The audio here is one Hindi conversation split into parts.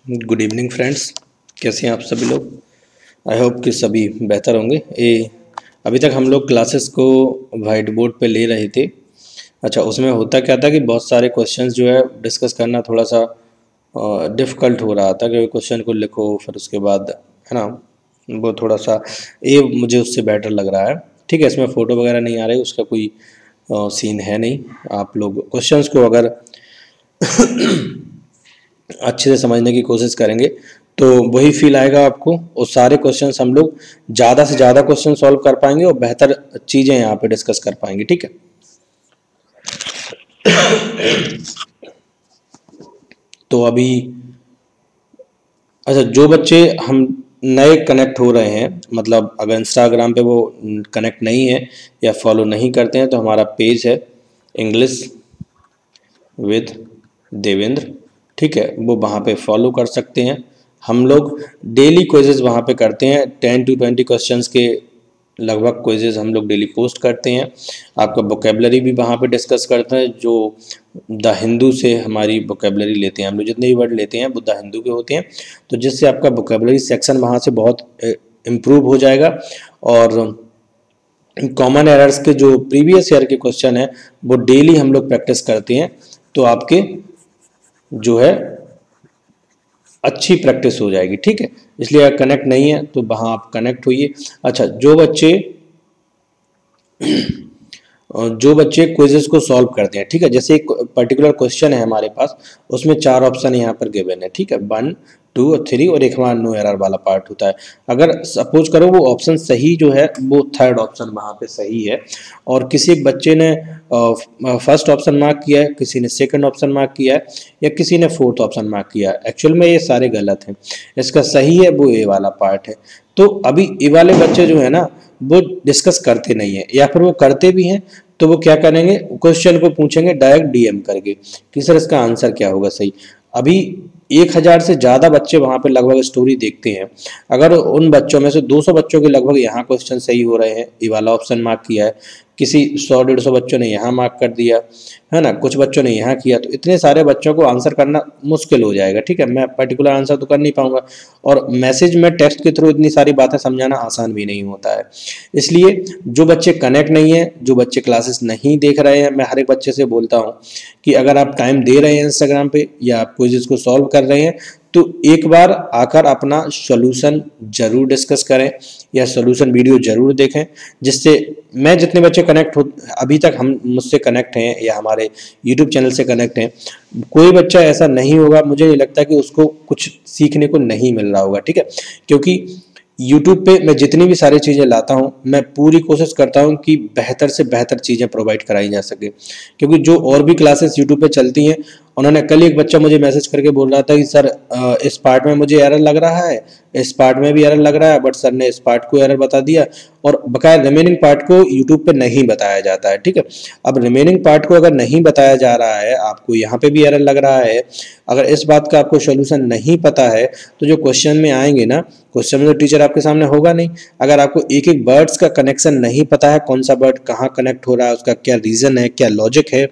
गुड इवनिंग फ्रेंड्स, कैसे हैं आप सभी लोग। आई होप कि सभी बेहतर होंगे। अभी तक हम लोग क्लासेस को वाइट बोर्ड पे ले रहे थे। अच्छा, उसमें होता क्या था कि बहुत सारे क्वेश्चंस जो है डिस्कस करना थोड़ा सा डिफ़िकल्ट हो रहा था कि क्वेश्चन को लिखो फिर उसके बाद, है ना, वो थोड़ा सा ये मुझे उससे बेटर लग रहा है। ठीक है, इसमें फ़ोटो वगैरह नहीं आ रही, उसका कोई सीन है नहीं। आप लोग क्वेश्चंस को अगर अच्छे से समझने की कोशिश करेंगे तो वही फील आएगा आपको, और सारे क्वेश्चंस हम लोग ज़्यादा से ज़्यादा क्वेश्चन सॉल्व कर पाएंगे और बेहतर चीज़ें यहाँ पे डिस्कस कर पाएंगे। ठीक है, तो अभी अच्छा, जो बच्चे हम नए कनेक्ट हो रहे हैं, मतलब अगर इंस्टाग्राम पे वो कनेक्ट नहीं है या फॉलो नहीं करते हैं, तो हमारा पेज है इंग्लिश विद देवेंद्र। ठीक है, वो वहाँ पे फॉलो कर सकते हैं। हम लोग डेली क्विजेज वहाँ पे करते हैं, 10 to 20 क्वेश्चंस के लगभग क्विजेज हम लोग डेली पोस्ट करते हैं। आपका वोकेबलरी भी वहाँ पे डिस्कस करते हैं, जो द हिंदू से हमारी वोकेबलरी लेते हैं हम लोग, जितने भी वर्ड लेते हैं वो द हिंदू के होते हैं, तो जिससे आपका वोकेबलरी सेक्शन वहाँ से बहुत इम्प्रूव हो जाएगा। और कॉमन एरर्स के जो प्रीवियस ईयर के क्वेश्चन है वो डेली हम लोग प्रैक्टिस करते हैं, तो आपके जो है अच्छी प्रैक्टिस हो जाएगी। ठीक है, इसलिए अगर कनेक्ट नहीं है तो वहाँ आप कनेक्ट होइए। अच्छा, जो बच्चे क्विजेस को सॉल्व करते हैं, ठीक है, जैसे एक पर्टिकुलर क्वेश्चन है हमारे पास, उसमें 4 ऑप्शन यहाँ पर गिवन है। ठीक है, 1, 2 और 3, और एक हमारा नो एरर वाला पार्ट होता है। अगर सपोज करो वो ऑप्शन सही जो है वो थर्ड ऑप्शन वहाँ पे सही है, और किसी एक बच्चे ने फर्स्ट ऑप्शन मार्क किया है, किसी ने सेकंड ऑप्शन मार्क किया है, या किसी ने फोर्थ ऑप्शन मार्क किया है, एक्चुअल में ये सारे गलत हैं। इसका सही है वो ए वाला पार्ट है। तो अभी ए वाले बच्चे जो है ना वो डिस्कस करते नहीं है, या फिर वो करते भी हैं तो वो क्या करेंगे, क्वेश्चन को पूछेंगे डायरेक्ट डीएम करके कि सर इसका आंसर क्या होगा सही। अभी 1000 से ज़्यादा बच्चे वहाँ पे लगभग स्टोरी देखते हैं। अगर उन बच्चों में से 200 बच्चों के लगभग यहाँ क्वेश्चन सही हो रहे हैं, ये वाला ऑप्शन मार्क किया है, किसी 100-150 बच्चों ने यहाँ मार्क कर दिया है ना, कुछ बच्चों ने यहाँ किया, तो इतने सारे बच्चों को आंसर करना मुश्किल हो जाएगा। ठीक है, मैं पर्टिकुलर आंसर तो कर नहीं पाऊंगा, और मैसेज में टेक्स्ट के थ्रू इतनी सारी बातें समझाना आसान भी नहीं होता है। इसलिए जो बच्चे कनेक्ट नहीं है, जो बच्चे क्लासेस नहीं देख रहे हैं, मैं हर एक बच्चे से बोलता हूँ कि अगर आप टाइम दे रहे हैं इंस्टाग्राम पे या आप क्विज़ को सॉल्व कर रहे हैं, तो एक बार आकर अपना सॉल्यूशन जरूर डिस्कस करें या सॉल्यूशन वीडियो जरूर देखें, जिससे मैं जितने बच्चे कनेक्ट हो अभी तक हम मुझसे कनेक्ट हैं या हमारे यूट्यूब चैनल से कनेक्ट हैं, कोई बच्चा ऐसा नहीं होगा, मुझे नहीं लगता कि उसको कुछ सीखने को नहीं मिल रहा होगा। ठीक है, क्योंकि यूट्यूब पे मैं जितनी भी सारी चीज़ें लाता हूँ, मैं पूरी कोशिश करता हूँ कि बेहतर से बेहतर चीज़ें प्रोवाइड कराई जा सके, क्योंकि जो और भी क्लासेस यूट्यूब पे चलती हैं, उन्होंने कल एक बच्चा मुझे मैसेज करके बोल रहा था कि सर इस पार्ट में मुझे एरर लग रहा है, इस पार्ट में भी एरर लग रहा है, बट सर ने इस पार्ट को एरर बता दिया, और बकाया रिमेनिंग पार्ट को यूट्यूब पे नहीं बताया जाता है। ठीक है, अब रिमेनिंग पार्ट को अगर नहीं बताया जा रहा है, आपको यहाँ पे भी एरर लग रहा है, अगर इस बात का आपको सोल्यूशन नहीं पता है, तो जो क्वेश्चन में आएंगे ना, क्वेश्चन में तो टीचर आपके सामने होगा नहीं। अगर आपको एक एक वर्ड्स का कनेक्शन नहीं पता है, कौन सा वर्ड कहाँ कनेक्ट हो रहा है, उसका क्या रीज़न है, क्या लॉजिक है,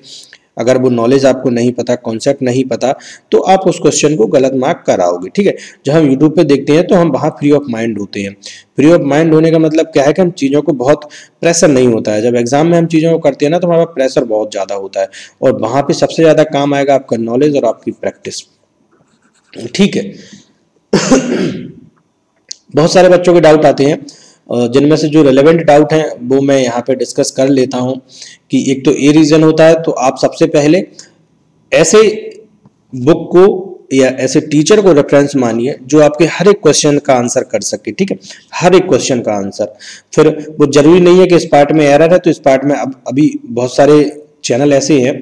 अगर वो नॉलेज आपको नहीं पता, कॉन्सेप्ट नहीं पता, तो आप उस क्वेश्चन को गलत मार्क कराओगे। ठीक है, जब हम यूट्यूब पे देखते हैं तो हम वहाँ फ्री ऑफ माइंड होते हैं। फ्री ऑफ माइंड होने का मतलब क्या है कि हम चीज़ों को बहुत प्रेशर नहीं होता है। जब एग्जाम में हम चीज़ों को करते हैं ना तो हमारा प्रेशर बहुत ज़्यादा होता है, और वहाँ पे सबसे ज़्यादा काम आएगा आपका नॉलेज और आपकी प्रैक्टिस। ठीक है, बहुत सारे बच्चों के डाउट आते हैं, जिनमें से जो रिलेवेंट डाउट हैं वो मैं यहाँ पे डिस्कस कर लेता हूँ। कि एक तो ये रीज़न होता है, तो आप सबसे पहले ऐसे बुक को या ऐसे टीचर को रेफरेंस मानिए जो आपके हर एक क्वेश्चन का आंसर कर सके। ठीक है, हर एक क्वेश्चन का आंसर। फिर वो जरूरी नहीं है कि इस पार्ट में एरर है तो इस पार्ट में, अब अभी बहुत सारे चैनल ऐसे हैं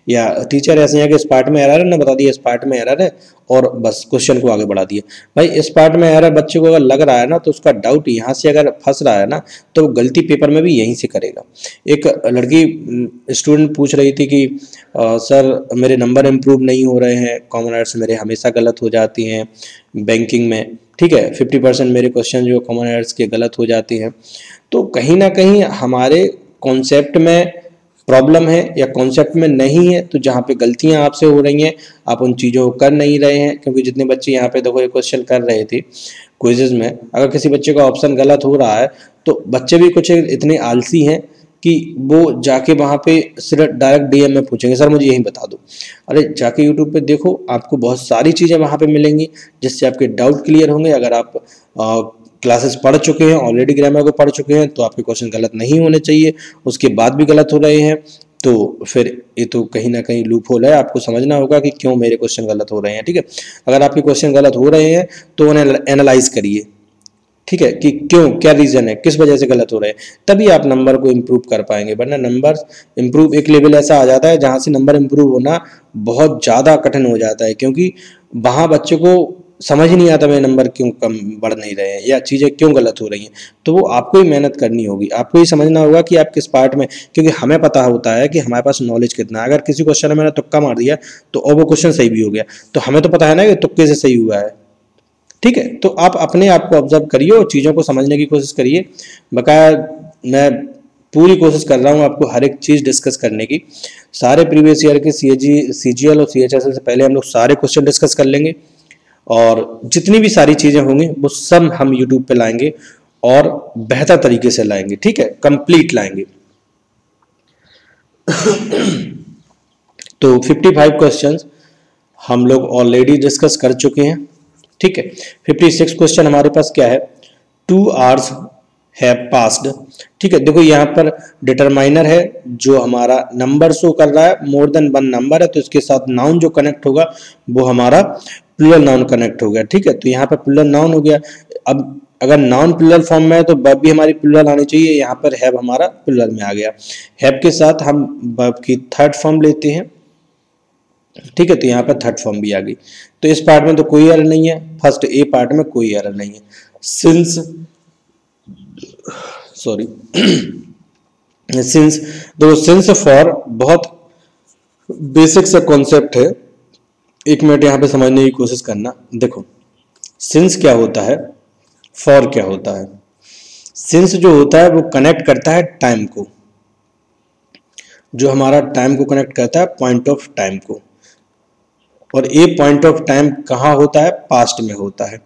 या टीचर ऐसे हैं कि इस पार्ट में एरर है ना, बता दिया इस पार्ट में एरर है, और बस क्वेश्चन को आगे बढ़ा दिए। भाई इस पार्ट में एरर बच्चे को अगर लग रहा है ना, तो उसका डाउट यहाँ से अगर फंस रहा है ना, तो वो गलती पेपर में भी यहीं से करेगा। एक लड़की स्टूडेंट पूछ रही थी कि सर मेरे नंबर इम्प्रूव नहीं हो रहे हैं, कॉमन एरर्स मेरे हमेशा गलत हो जाती हैं बैंकिंग में। ठीक है, 50% मेरे क्वेश्चन जो कॉमन एरर्स के गलत हो जाते हैं। तो कहीं ना कहीं हमारे कॉन्सेप्ट में प्रॉब्लम है या कॉन्सेप्ट में नहीं है, तो जहाँ पे गलतियां आपसे हो रही हैं, आप उन चीज़ों को कर नहीं रहे हैं। क्योंकि जितने बच्चे यहाँ पे देखो ये क्वेश्चन कर रहे थे क्विज़ में, अगर किसी बच्चे का ऑप्शन गलत हो रहा है तो बच्चे भी कुछ इतने आलसी हैं कि वो जाके वहाँ पे सिर्फ डायरेक्ट डीएम में पूछेंगे सर मुझे यही बता दो। अरे जाके यूट्यूब पे देखो, आपको बहुत सारी चीज़ें वहाँ पे मिलेंगी जिससे आपके डाउट क्लियर होंगे। अगर आप क्लासेस पढ़ चुके हैं, ऑलरेडी ग्रामर को पढ़ चुके हैं, तो आपके क्वेश्चन गलत नहीं होने चाहिए। उसके बाद भी गलत हो रहे हैं तो फिर ये तो कहीं ना कहीं लूप होल है, आपको समझना होगा कि क्यों मेरे क्वेश्चन गलत हो रहे हैं। ठीक है, अगर आपके क्वेश्चन गलत हो रहे हैं तो उन्हें एनालाइज करिए, ठीक है, कि क्यों, क्या रीजन है, किस वजह से गलत हो रहे हैं, तभी आप नंबर को इम्प्रूव कर पाएंगे। वरना नंबर इम्प्रूव एक लेवल ऐसा आ जाता है जहां से नंबर इम्प्रूव होना बहुत ज़्यादा कठिन हो जाता है, क्योंकि वहां बच्चे को समझ ही नहीं आता मेरे नंबर क्यों कम बढ़ नहीं रहे हैं या चीज़ें क्यों गलत हो रही हैं। तो वो आपको ही मेहनत करनी होगी, आपको ही समझना होगा कि आप किस पार्ट में, क्योंकि हमें पता होता है कि हमारे पास नॉलेज कितना है। अगर किसी क्वेश्चन में मैंने तुक्का मार दिया तो और वो क्वेश्चन सही भी हो गया, तो हमें तो पता है ना कि तुक्के से सही हुआ है। ठीक है, तो आप अपने आप को ऑब्जर्व करिए और चीज़ों को समझने की कोशिश करिए। बकाया मैं पूरी कोशिश कर रहा हूँ आपको हर एक चीज़ डिस्कस करने की। सारे प्रीवियस ईयर के CGL और CHSL से पहले हम लोग सारे क्वेश्चन डिस्कस कर लेंगे, और जितनी भी सारी चीज़ें होंगी वो सब हम यूट्यूब पे लाएंगे और बेहतर तरीके से लाएंगे। ठीक है, कंप्लीट लाएंगे। तो 55 क्वेश्चंस हम लोग ऑलरेडी डिस्कस कर चुके हैं। ठीक है, 56 क्वेश्चन हमारे पास क्या है, 2 hours है पास्ड। ठीक है, देखो यहाँ पर डिटरमाइनर है जो हमारा नंबर शो कर रहा है, मोर देन 1 नंबर है, तो इसके साथ नाउन जो कनेक्ट होगा वो हमारा प्लूरल नाउन कनेक्ट हो गया। ठीक है, तो यहाँ पर प्लूरल नाउन हो गया। अब अगर नाउन प्लूरल फॉर्म में है तो वर्ब भी हमारी प्लूरल आनी चाहिए। यहाँ पर हैव हमारा प्लूरल में आ गया। हैव के साथ हम वर्ब की थर्ड फॉर्म लेते हैं। ठीक है, तो यहाँ पर थर्ड फॉर्म भी आ गई। तो इस पार्ट में तो कोई एरर नहीं है, फर्स्ट ए पार्ट में कोई एरर नहीं है। सिंस सिंस फॉर बहुत बेसिक सा कॉन्सेप्ट है, एक मिनट यहाँ पे समझने की कोशिश करना। देखो सिंस क्या होता है, फॉर क्या होता है। सिंस जो होता है वो कनेक्ट करता है टाइम को, जो हमारा टाइम को कनेक्ट करता है पॉइंट ऑफ टाइम को, और ये पॉइंट ऑफ टाइम कहाँ होता है, पास्ट में होता है।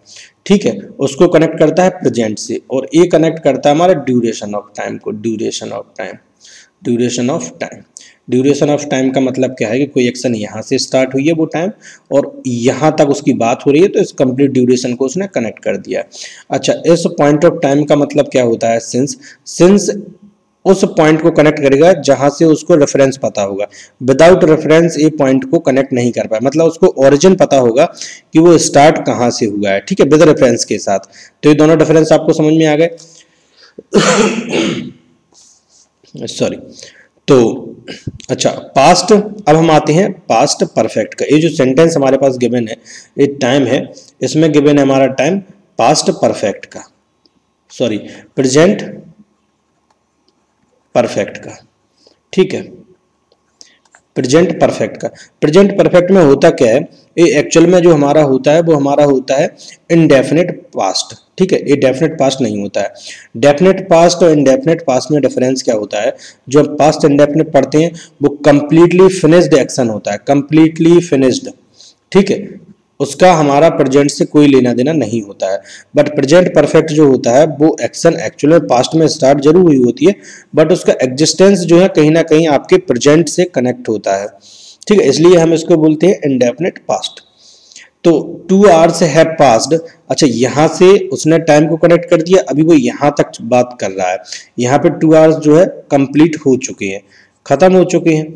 ठीक है, उसको कनेक्ट करता है प्रेजेंट से, और ये कनेक्ट करता है हमारा ड्यूरेशन ऑफ टाइम को। Duration of time, duration of time, duration of time का मतलब क्या है कि कोई एक्शन यहाँ से स्टार्ट हुई है वो टाइम, और यहाँ तक उसकी बात हो रही है, तो इस कंप्लीट ड्यूरेशन को उसने कनेक्ट कर दिया। अच्छा, इस पॉइंट ऑफ टाइम का मतलब क्या होता है, सिंस उस पॉइंट को कनेक्ट करेगा जहां से उसको रेफरेंस पता होगा। विदाउट रेफरेंस ये पॉइंट को कनेक्ट नहीं कर पाए, मतलब उसको ओरिजिन पता होगा कि वो स्टार्ट कहां से हुआ है। ठीक है, विद रेफरेंस के साथ। तो ये दोनों डिफरेंस आपको समझ में आ गए। सॉरी, तो अच्छा पास्ट, अब हम आते हैं पास्ट परफेक्ट का। ये जो सेंटेंस हमारे पास गिवन है, ये टाइम है, इसमें गिवन है हमारा टाइम पास्ट परफेक्ट का, सॉरी प्रेजेंट परफेक्ट का। ठीक है, प्रेजेंट परफेक्ट का। प्रेजेंट परफेक्ट में होता क्या है, ये एक्चुअल में जो हमारा होता है वो हमारा होता है इनडेफिनिट पास्ट। ठीक है, ये डेफिनेट पास्ट नहीं होता है। डेफिनेट पास्ट और इनडेफिनिट पास्ट में डिफरेंस क्या होता है, जो हम पास्ट इंडेफिनिट पढ़ते हैं वो कंप्लीटली फिनिश्ड एक्शन होता है, कंप्लीटली फिनिश्ड। ठीक है, उसका हमारा प्रेजेंट से कोई लेना देना नहीं होता है। बट प्रेजेंट परफेक्ट जो होता है वो एक्शन एक्चुअल में पास्ट में स्टार्ट जरूर हुई होती है, बट उसका एग्जिस्टेंस जो है कहीं ना कहीं आपके प्रेजेंट से कनेक्ट होता है। ठीक है, इसलिए हम इसको बोलते हैं इनडेफिनिट पास्ट। तो 2 hours हैव पास्ड। अच्छा, यहाँ से उसने टाइम को कनेक्ट कर दिया, अभी वो यहाँ तक बात कर रहा है। यहाँ पे 2 hours जो है कंप्लीट हो चुके हैं, खत्म हो चुके हैं।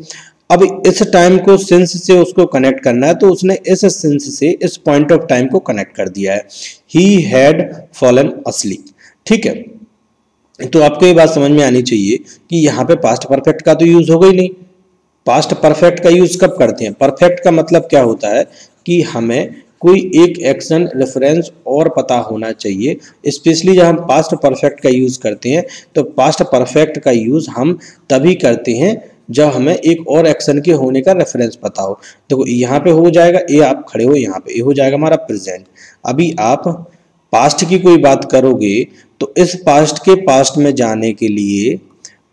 अब इस टाइम को सिंस से उसको कनेक्ट करना है, तो उसने इस सिंस से इस पॉइंट ऑफ टाइम को कनेक्ट कर दिया है। He had fallen asleep. ठीक है, तो आपको ये बात समझ में आनी चाहिए कि यहाँ पे पास्ट परफेक्ट का तो यूज होगा ही नहीं। पास्ट परफेक्ट का यूज कब करते हैं, परफेक्ट का मतलब क्या होता है कि हमें कोई एक एक्शन रेफरेंस और पता होना चाहिए। स्पेशली जब हम पास्ट परफेक्ट का यूज करते हैं, तो पास्ट परफेक्ट का यूज हम तभी करते हैं जब हमें एक और एक्शन के होने का रेफरेंस पता हो। देखो यहाँ पे हो जाएगा, ये आप खड़े हो यहाँ पे, ये हो जाएगा हमारा प्रेजेंट। अभी आप पास्ट की कोई बात करोगे तो इस पास्ट के पास्ट में जाने के लिए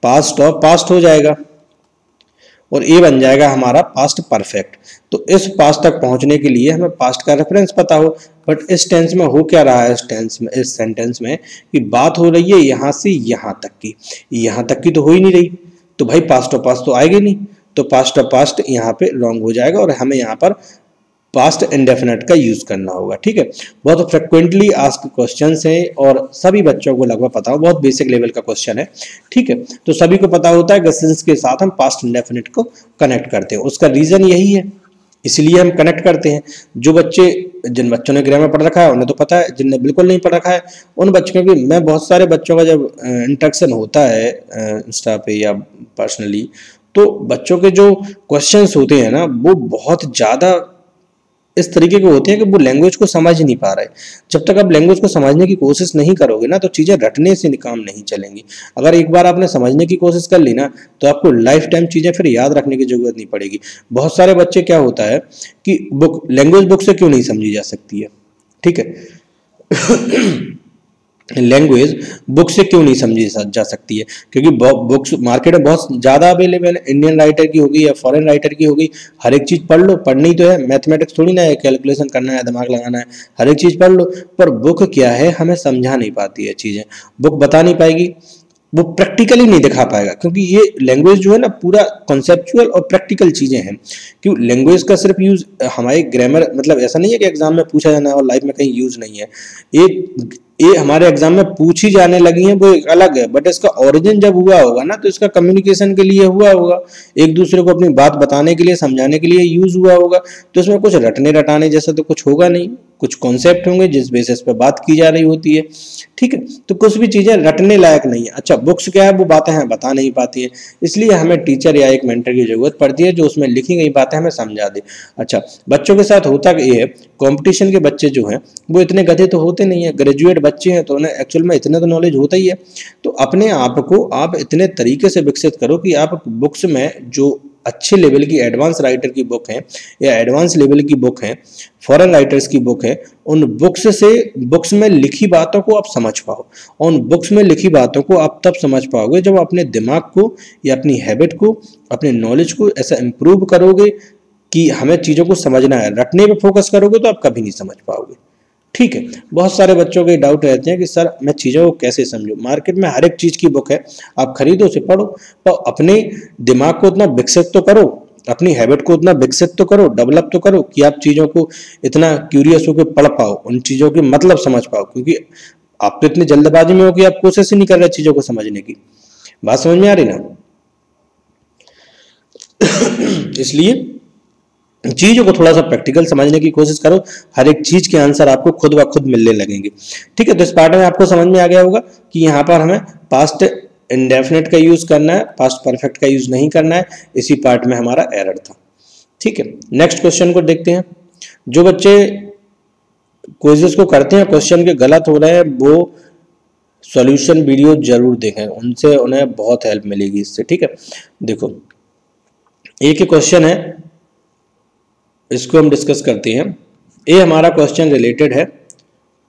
पास्ट और पास्ट हो जाएगा। और ए बन जाएगा हमारा पास्ट परफेक्ट। तो इस पास्ट तक पहुंचने के लिए हमें पास्ट का रेफरेंस पता हो, बट इस टेंस में हो क्या रहा है, इस टेंस में, इस सेंटेंस में कि बात हो रही है यहाँ से यहाँ तक की, यहाँ तक की तो हो ही नहीं रही, तो भाई पास्ट ऑफ पास्ट तो आएगा नहीं, तो पास्ट ऑफ पास्ट यहाँ पे रॉन्ग हो जाएगा और हमें यहाँ पर पास्ट इंडेफिनेट का यूज करना होगा। ठीक है, बहुत फ्रिक्वेंटली आस्क्ड क्वेश्चंस हैं और सभी बच्चों को लगभग पता हो, बहुत बेसिक लेवल का क्वेश्चन है। ठीक है, तो सभी को पता होता है कि सिंस के साथ हम पास्ट इंडेफिनेट को कनेक्ट करते हैं, उसका रीजन यही है, इसलिए हम कनेक्ट करते हैं। जो बच्चे, जिन बच्चों ने ग्रामर पढ़ रखा है उन्हें तो पता है, जिनने बिल्कुल नहीं पढ़ रखा है उन बच्चों की, मैं बहुत सारे बच्चों का जब इंटरेक्शन होता है इंस्टा पे या पर्सनली, तो बच्चों के जो क्वेश्चंस होते हैं ना वो बहुत ज़्यादा इस तरीके के होते हैं कि वो लैंग्वेज को समझ नहीं पा रहे। जब तक आप लैंग्वेज को समझने की कोशिश नहीं करोगे ना तो चीज़ें रटने से काम नहीं चलेंगी। अगर एक बार आपने समझने की कोशिश कर ली ना तो आपको लाइफ टाइम चीज़ें फिर याद रखने की जरूरत नहीं पड़ेगी। बहुत सारे बच्चे क्या होता है कि लैंग्वेज बुक से क्यों नहीं समझी जा सकती है, ठीक है लैंग्वेज बुक से क्यों नहीं समझी जा सकती है, क्योंकि बुक्स मार्केट में बहुत ज़्यादा अवेलेबल है, इंडियन राइटर की होगी या फॉरेन राइटर की होगी, हर एक चीज़ पढ़ लो, पढ़नी तो है, मैथमेटिक्स थोड़ी ना है, कैलकुलेशन करना है, दिमाग लगाना है, हर एक चीज़ पढ़ लो, पर बुक क्या है हमें समझा नहीं पाती है चीज़ें, बुक बता नहीं पाएगी, वो प्रैक्टिकली नहीं दिखा पाएगा, क्योंकि ये लैंग्वेज जो है ना पूरा कॉन्सेप्चुअल और प्रैक्टिकल चीज़ें हैं। क्योंकि लैंग्वेज का सिर्फ यूज़ हमारे ग्रामर मतलब ऐसा नहीं है कि एग्जाम में पूछा जाना है और लाइफ में कहीं यूज़ नहीं है, ये हमारे एग्जाम में पूछी जाने लगी है वो एक अलग है, बट इसका ओरिजिन जब हुआ होगा ना तो इसका कम्युनिकेशन के लिए हुआ होगा, एक दूसरे को अपनी बात बताने के लिए, समझाने के लिए यूज हुआ होगा, तो इसमें कुछ रटने रटाने जैसा तो कुछ होगा नहीं, कुछ कॉन्सेप्ट होंगे जिस बेसिस पे बात की जा रही होती है। ठीक है, तो कुछ भी चीजें रटने लायक नहीं है। अच्छा, बुक्स क्या है वो बातें हैं बता नहीं पाती है, इसलिए हमें टीचर या एक मेंटर की जरूरत पड़ती है जो उसमें लिखी गई बातें हमें समझा दे। अच्छा, बच्चों के साथ होता ये है, कंपटीशन के बच्चे जो हैं वो इतने गधे तो होते नहीं है, ग्रेजुएट बच्चे हैं तो उन्हें एक्चुअल में इतना तो नॉलेज होता ही है। तो अपने आप को आप इतने तरीके से विकसित करो कि आप बुक्स में जो अच्छे लेवल की एडवांस राइटर की बुक है या एडवांस लेवल की बुक है, फॉरेन राइटर्स की बुक है, उन बुक्स में लिखी बातों को आप समझ पाओ। उन बुक्स में लिखी बातों को आप तब समझ पाओगे जब अपने दिमाग को या अपनी हैबिट को, अपने नॉलेज को ऐसा इंप्रूव करोगे कि हमें चीज़ों को समझना है। रटने पे फोकस करोगे तो आप कभी नहीं समझ पाओगे। ठीक है, बहुत सारे बच्चों के डाउट रहते हैं कि सर मैं चीज़ों को कैसे समझूं। मार्केट में हर एक चीज़ की बुक है, आप खरीदो उसे पढ़ो, पर अपने दिमाग को उतना विकसित तो करो, अपनी हैबिट को उतना विकसित तो करो, डेवलप तो करो कि आप चीज़ों को इतना क्यूरियस होकर पढ़ पाओ, उन चीज़ों के मतलब समझ पाओ। क्योंकि आप तो इतनी जल्दबाजी में हो कि आप कोशिश ही नहीं कर रहे चीज़ों को समझने की। बात समझ में आ रही ना? इसलिए चीज़ों को थोड़ा सा प्रैक्टिकल समझने की कोशिश करो, हर एक चीज़ के आंसर आपको खुद ब खुद मिलने लगेंगे। ठीक है, तो इस पार्ट में आपको समझ में आ गया होगा कि यहाँ पर हमें पास्ट इंडेफिनिट का यूज़ करना है, पास्ट परफेक्ट का यूज़ नहीं करना है। इसी पार्ट में हमारा एरर था। ठीक है, नेक्स्ट क्वेश्चन को देखते हैं। जो बच्चे क्विज़ेस को करते हैं, क्वेश्चन के गलत हो रहे हैं, वो सॉल्यूशन वीडियो जरूर देखें, उनसे उन्हें बहुत हेल्प मिलेगी इससे। ठीक है, देखो एक ही क्वेश्चन है, इसको हम डिस्कस करते हैं। ये हमारा क्वेश्चन रिलेटेड है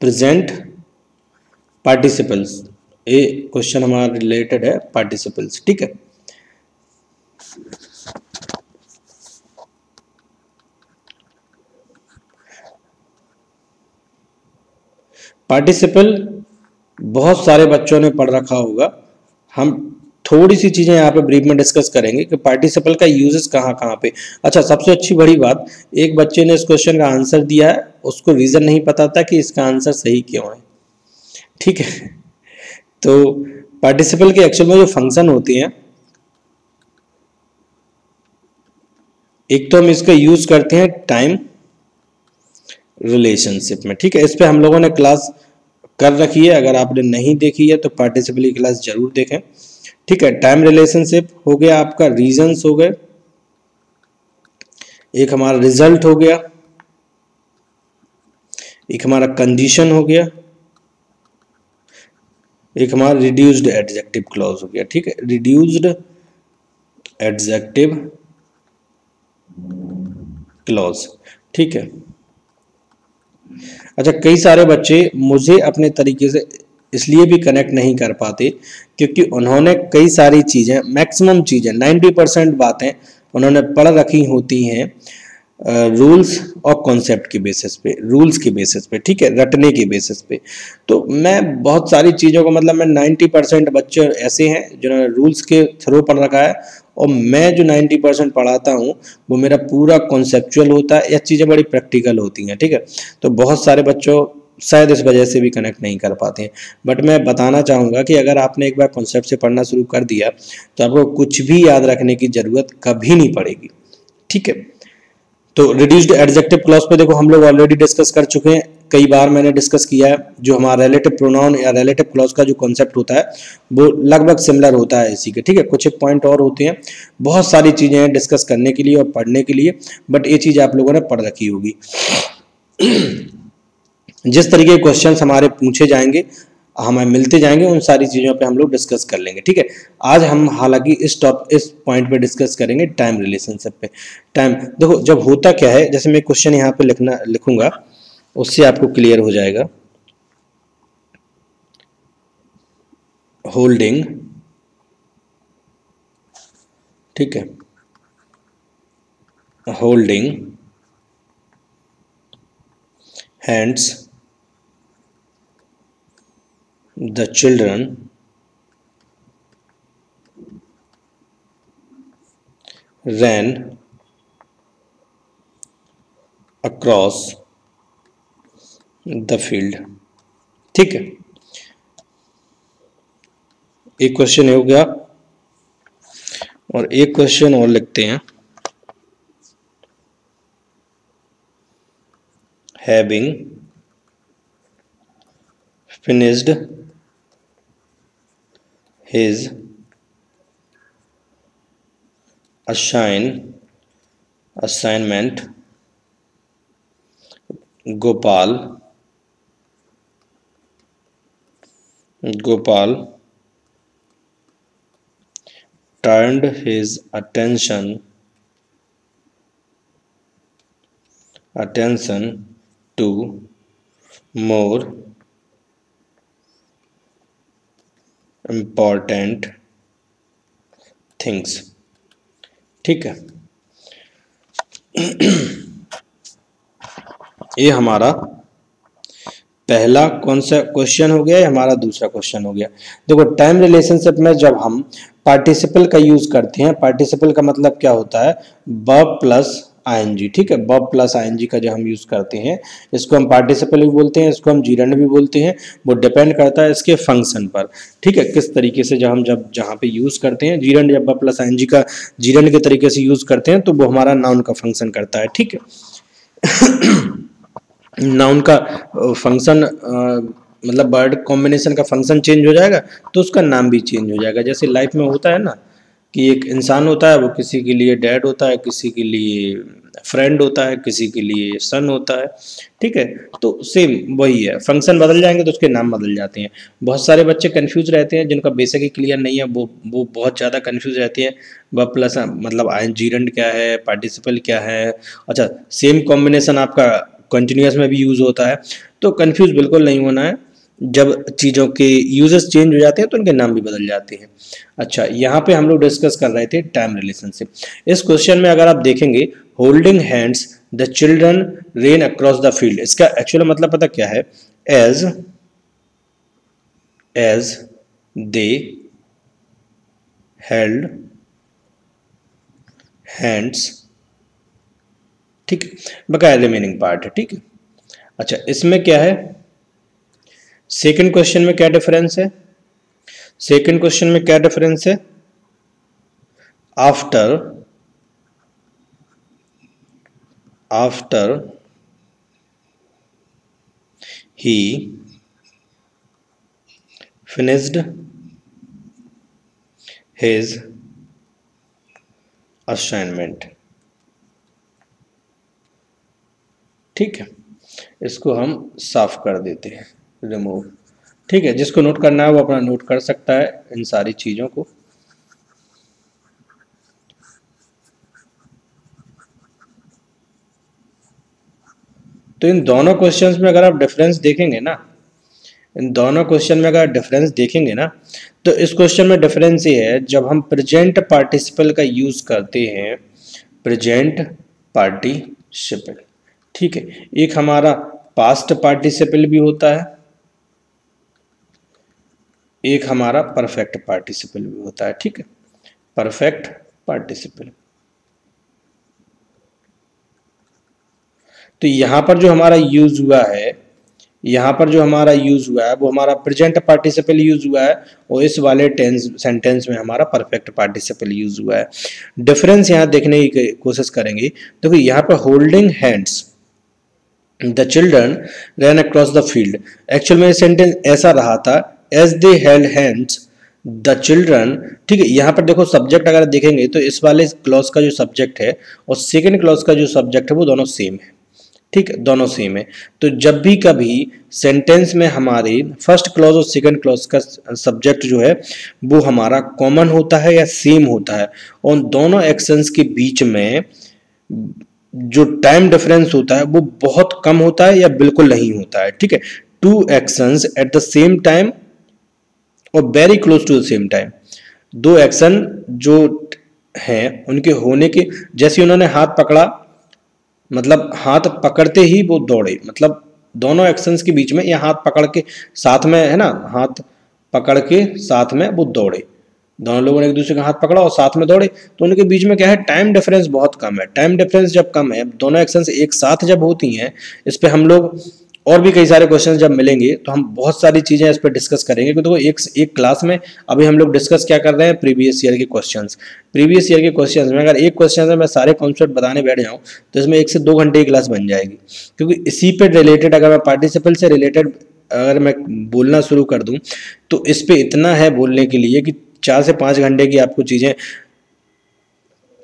प्रेजेंट पार्टिसिपल्स। ये क्वेश्चन हमारा रिलेटेड है पार्टिसिपल्स। ठीक है, पार्टिसिपल बहुत सारे बच्चों ने पढ़ रखा होगा। हम थोड़ी सी चीजें यहाँ पे ब्रीफ में डिस्कस करेंगे कि पार्टिसिपल का यूजेस कहाँ कहाँ पे। अच्छा, सबसे अच्छी बड़ी बात, एक बच्चे ने इस क्वेश्चन का आंसर दिया है, उसको रीजन नहीं पता था कि इसका आंसर सही क्यों है। ठीक है, तो पार्टिसिपल के एक्चुअल में जो फंक्शन होती हैं, एक तो हम इसका यूज करते हैं टाइम रिलेशनशिप में। ठीक है, इस पे हम लोगों ने क्लास कर रखी है, अगर आपने नहीं देखी है तो पार्टिसिपल की क्लास जरूर देखें। ठीक है, टाइम रिलेशनशिप हो गया, आपका रीजंस हो गए, एक हमारा रिजल्ट हो गया, एक हमारा कंडीशन हो गया, एक हमारा रिड्यूस्ड एडजेक्टिव क्लॉज हो गया। ठीक है, रिड्यूस्ड एडजेक्टिव क्लॉज। ठीक है, अच्छा, कई सारे बच्चे मुझे अपने तरीके से इसलिए भी कनेक्ट नहीं कर पाते क्योंकि उन्होंने कई सारी चीज़ें, मैक्सिमम चीज़ें, 90% बातें उन्होंने पढ़ रखी होती हैं रूल्स और कॉन्सेप्ट के बेसिस पे, रूल्स के बेसिस पे, ठीक है, रटने के बेसिस पे। तो मैं बहुत सारी चीज़ों को मतलब मैं 90% बच्चे ऐसे हैं जिन्होंने रूल्स के थ्रू पढ़ रखा है, और मैं जो 90% पढ़ाता हूँ वो मेरा पूरा कॉन्सेप्चुअल होता है या चीज़ें बड़ी प्रैक्टिकल होती हैं, ठीक है। तो बहुत सारे बच्चों शायद इस वजह से भी कनेक्ट नहीं कर पाते हैं, बट मैं बताना चाहूँगा कि अगर आपने एक बार कॉन्सेप्ट से पढ़ना शुरू कर दिया तो आपको कुछ भी याद रखने की ज़रूरत कभी नहीं पड़ेगी, ठीक है। तो रिड्यूस्ड एडजेक्टिव क्लॉज पे देखो हम लोग ऑलरेडी डिस्कस कर चुके हैं, कई बार मैंने डिस्कस किया है। जो हमारा रिलेटिव प्रोनाउन या रिलेटिव क्लॉज का जो कॉन्सेप्ट होता है वो लगभग सिमिलर होता है इसी के, ठीक है। कुछ एक पॉइंट और होते हैं, बहुत सारी चीज़ें हैं डिस्कस करने के लिए और पढ़ने के लिए, बट ये चीज़ आप लोगों ने पढ़ रखी होगी। जिस तरीके के क्वेश्चंस हमारे पूछे जाएंगे, हमें मिलते जाएंगे, उन सारी चीज़ों पे हम लोग डिस्कस कर लेंगे, ठीक है। आज हम हालांकि इस पॉइंट पे डिस्कस करेंगे टाइम रिलेशनशिप पे। टाइम देखो जब होता क्या है, जैसे मैं क्वेश्चन यहाँ पे लिखूंगा उससे आपको क्लियर हो जाएगा। होल्डिंग, ठीक है, holding hands the children ran across the field, ठीक है। एक क्वेश्चन हो गया और एक क्वेश्चन और लिखते हैं। having finished his assignment, Gopal turned his attention to more important things, ठीक है। ये हमारा पहला कौन सा क्वेश्चन हो गया, ये हमारा दूसरा क्वेश्चन हो गया। देखो टाइम रिलेशनशिप में जब हम पार्टिसिपल का यूज करते हैं, पार्टिसिपल का मतलब क्या होता है, वर्ब प्लस आईएनजी, ठीक है। वर्ब प्लस आईएनजी का जो हम यूज करते हैं इसको हम पार्टिसिपल भी बोलते हैं, इसको हम जीरंड भी बोलते हैं। वो डिपेंड करता है इसके फंक्शन पर, ठीक है, किस तरीके से जब जहाँ पे यूज करते हैं जीरंड या वर्ब प्लस आईएनजी का जीरंड के तरीके से यूज करते हैं तो वो हमारा नाउन का फंक्शन करता है, ठीक है। नाउन का फंक्शन मतलब वर्ड कॉम्बिनेशन का फंक्शन चेंज हो जाएगा तो उसका नाम भी चेंज हो जाएगा। जैसे लाइफ में होता है ना कि एक इंसान होता है, वो किसी के लिए डैड होता है, किसी के लिए फ्रेंड होता है, किसी के लिए सन होता है, ठीक है। तो सेम वही है, फंक्शन बदल जाएंगे तो उसके नाम बदल जाते हैं। बहुत सारे बच्चे कंफ्यूज रहते हैं जिनका बेसिक ही क्लियर नहीं है, वो बहुत ज़्यादा कंफ्यूज रहते हैं वर्ब प्लस मतलब जीरंड क्या है, पार्टिसिपल क्या है। अच्छा सेम कॉम्बिनेशन आपका कंटिन्यूअस में भी यूज़ होता है, तो कंफ्यूज बिल्कुल नहीं होना है। जब चीज़ों के यूजेस चेंज हो जाते हैं तो उनके नाम भी बदल जाते हैं। अच्छा यहाँ पे हम लोग डिस्कस कर रहे थे टाइम रिलेशनशिप। इस क्वेश्चन में अगर आप देखेंगे holding hands the children rain across the field, इसका एक्चुअल मतलब पता क्या है, एज दे हेल्ड हैंड्स, ठीक है, बकाया रिमेनिंग पार्ट है, ठीक है। अच्छा इसमें क्या है, सेकंड क्वेश्चन में क्या डिफरेंस है, सेकंड क्वेश्चन में क्या डिफरेंस है, after he finished his assignment, ठीक है। इसको हम साफ कर देते हैं, रिमूव, ठीक है। जिसको नोट करना है वो अपना नोट कर सकता है इन सारी चीज़ों को। तो इन दोनों क्वेश्चंस में अगर आप डिफरेंस देखेंगे ना, इन दोनों क्वेश्चन में अगर डिफरेंस देखेंगे ना, तो इस क्वेश्चन में डिफरेंस ये है जब हम प्रेजेंट पार्टिसिपल का यूज करते हैं प्रेजेंट पार्टिसिपल, ठीक है। एक हमारा पास्ट पार्टिसिपल भी होता है, एक हमारा परफेक्ट पार्टिसिपल भी होता है, ठीक है, परफेक्ट पार्टिसिपल। तो यहां पर जो हमारा यूज हुआ है, यहाँ पर जो हमारा यूज हुआ है वो हमारा प्रेजेंट पार्टिसिपल यूज हुआ है, और इस वाले टेंस सेंटेंस में हमारा परफेक्ट पार्टिसिपल यूज हुआ है। डिफरेंस यहाँ देखने की कोशिश करेंगे। देखो यहाँ पर holding hands the children run across the field, actual में सेंटेंस ऐसा रहा था as they held hands the children, ठीक है। यहाँ पर देखो सब्जेक्ट अगर देखेंगे तो इस वाले क्लॉज का जो सब्जेक्ट है और सेकेंड क्लॉज का जो सब्जेक्ट है वो दोनों सेम है, ठीक है, दोनों सेम है। तो जब भी कभी सेंटेंस में हमारे फर्स्ट क्लॉज और सेकंड क्लॉज का सब्जेक्ट जो है वो हमारा कॉमन होता है या सेम होता है, और दोनों एक्शंस के बीच में जो टाइम डिफरेंस होता है वो बहुत कम होता है या बिल्कुल नहीं होता है, ठीक है। Two actions at the same time और very close to the same time, दो एक्शन जो हैं उनके होने के, जैसे उन्होंने हाथ पकड़ा, मतलब हाथ पकड़ते ही वो दौड़े, मतलब दोनों एक्शंस के बीच में या हाथ पकड़ के साथ में है ना, हाथ पकड़ के साथ में वो दौड़े, दोनों लोगों ने एक दूसरे का हाथ पकड़ा और साथ में दौड़े, तो उनके बीच में क्या है, टाइम डिफरेंस बहुत कम है। टाइम डिफरेंस जब कम है, दोनों एक्शंस एक साथ जब होती हैं, इस पे हम लोग और भी कई सारे क्वेश्चन जब मिलेंगे तो हम बहुत सारी चीजें इस पर डिस्कस करेंगे। क्योंकि एक क्लास में अभी हम लोग डिस्कस क्या कर रहे हैं, प्रीवियस ईयर के क्वेश्चंस। प्रीवियस ईयर के क्वेश्चंस में अगर एक क्वेश्चन में मैं सारे कॉन्सेप्ट बताने बैठ जाऊं तो इसमें 1 से 2 घंटे की क्लास बन जाएगी। क्योंकि इसी पे रिलेटेड अगर मैं पार्टिसिपल से रिलेटेड अगर मैं बोलना शुरू कर दूं तो इस पे इतना है बोलने के लिए कि 4 से 5 घंटे की आपको चीजें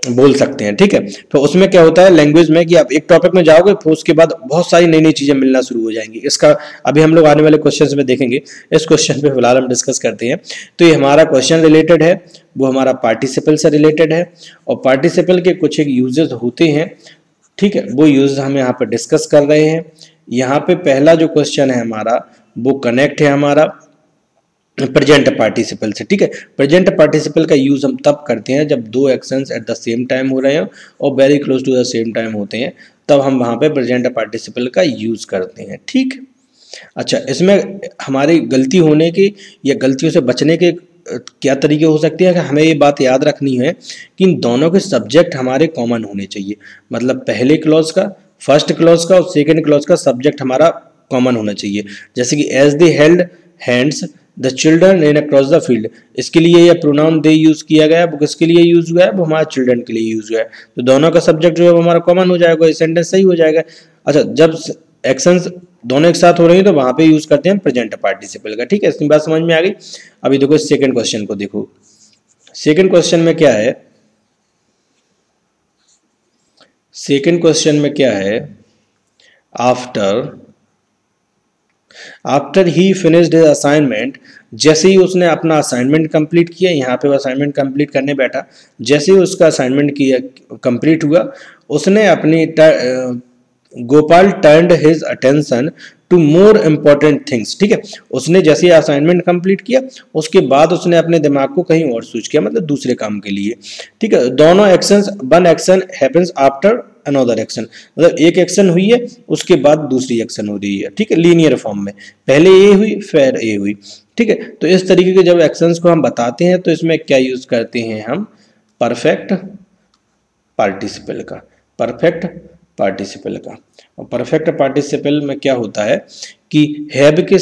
बोल सकते हैं, ठीक है। तो उसमें क्या होता है लैंग्वेज में कि आप एक टॉपिक में जाओगे फिर उसके बाद बहुत सारी नई नई चीजें मिलना शुरू हो जाएंगी। इसका अभी हम लोग आने वाले क्वेश्चंस में देखेंगे। इस क्वेश्चन पे फिलहाल हम डिस्कस करते हैं। तो ये हमारा क्वेश्चन रिलेटेड है, वो हमारा पार्टिसिपल से रिलेटेड है, और पार्टिसिपल के कुछ एक यूजेस होते हैं, ठीक है, वो यूज हम यहाँ पे डिस्कस कर रहे हैं। यहाँ पे पहला जो क्वेश्चन है हमारा वो कनेक्ट है हमारा प्रेजेंट पार्टिसिपल से, ठीक है। प्रेजेंट पार्टिसिपल का यूज हम तब करते हैं जब दो actions at the same time हो रहे हो और very close to the same time होते हैं, तब हम वहां पे प्रेजेंट पार्टिसिपल का यूज करते हैं, ठीक। अच्छा, इसमें हमारी गलती होने की या गलतियों से बचने के क्या तरीके हो सकते हैं कि हमें ये बात याद रखनी है कि इन दोनों के सब्जेक्ट हमारे कॉमन होने चाहिए। मतलब पहले क्लॉज का, फर्स्ट क्लॉज का और सेकेंड क्लॉज का सब्जेक्ट हमारा कॉमन होना चाहिए। जैसे कि as they held hands the children in across the field, इसके लिए यह प्रोनाउन दे यूज किया गया है, वो किसके लिए यूज हुआ है, वो हमारे चिल्ड्रन के लिए यूज हुआ है। तो दोनों का सब्जेक्ट जो है वो हमारा कॉमन हो जाएगा, ये सेंटेंस सही हो जाएगा। अच्छा, जब एक्शंस दोनों एक साथ हो रही है तो वहां पे यूज करते हैं प्रेजेंट पार्टिसिपल का, ठीक है। इसकी बात समझ में आ गई। अभी देखो सेकंड क्वेश्चन को देखो। सेकंड क्वेश्चन में क्या है, सेकंड क्वेश्चन में क्या है, after he finished his assignment, जैसे ही उसने अपना असाइनमेंट कंप्लीट किया, यहाँ पे वो असाइनमेंट कंप्लीट करने बैठा, जैसे ही उसका असाइनमेंट किया कंप्लीट हुआ, उसने अपनी Gopal turned his attention to more important things, ठीक है। उसने जैसे असाइनमेंट कंप्लीट किया उसके बाद उसने अपने दिमाग को कहीं और स्विच किया, मतलब दूसरे काम के लिए, ठीक है। दोनों actions, one action happens after another action, मतलब एक एक्शन हुई है उसके बाद दूसरी एक्शन हो रही है, ठीक है, लीनियर फॉर्म में, पहले ए हुई फिर ए हुई, ठीक है। तो इस तरीके के जब एक्शंस को हम बताते हैं तो इसमें क्या यूज करते हैं हम, परफेक्ट पार्टिसिपल का, परफेक्ट पार्टिसिपल का। और परफेक्ट पार्टिसिपल में क्या होता है कि हैव के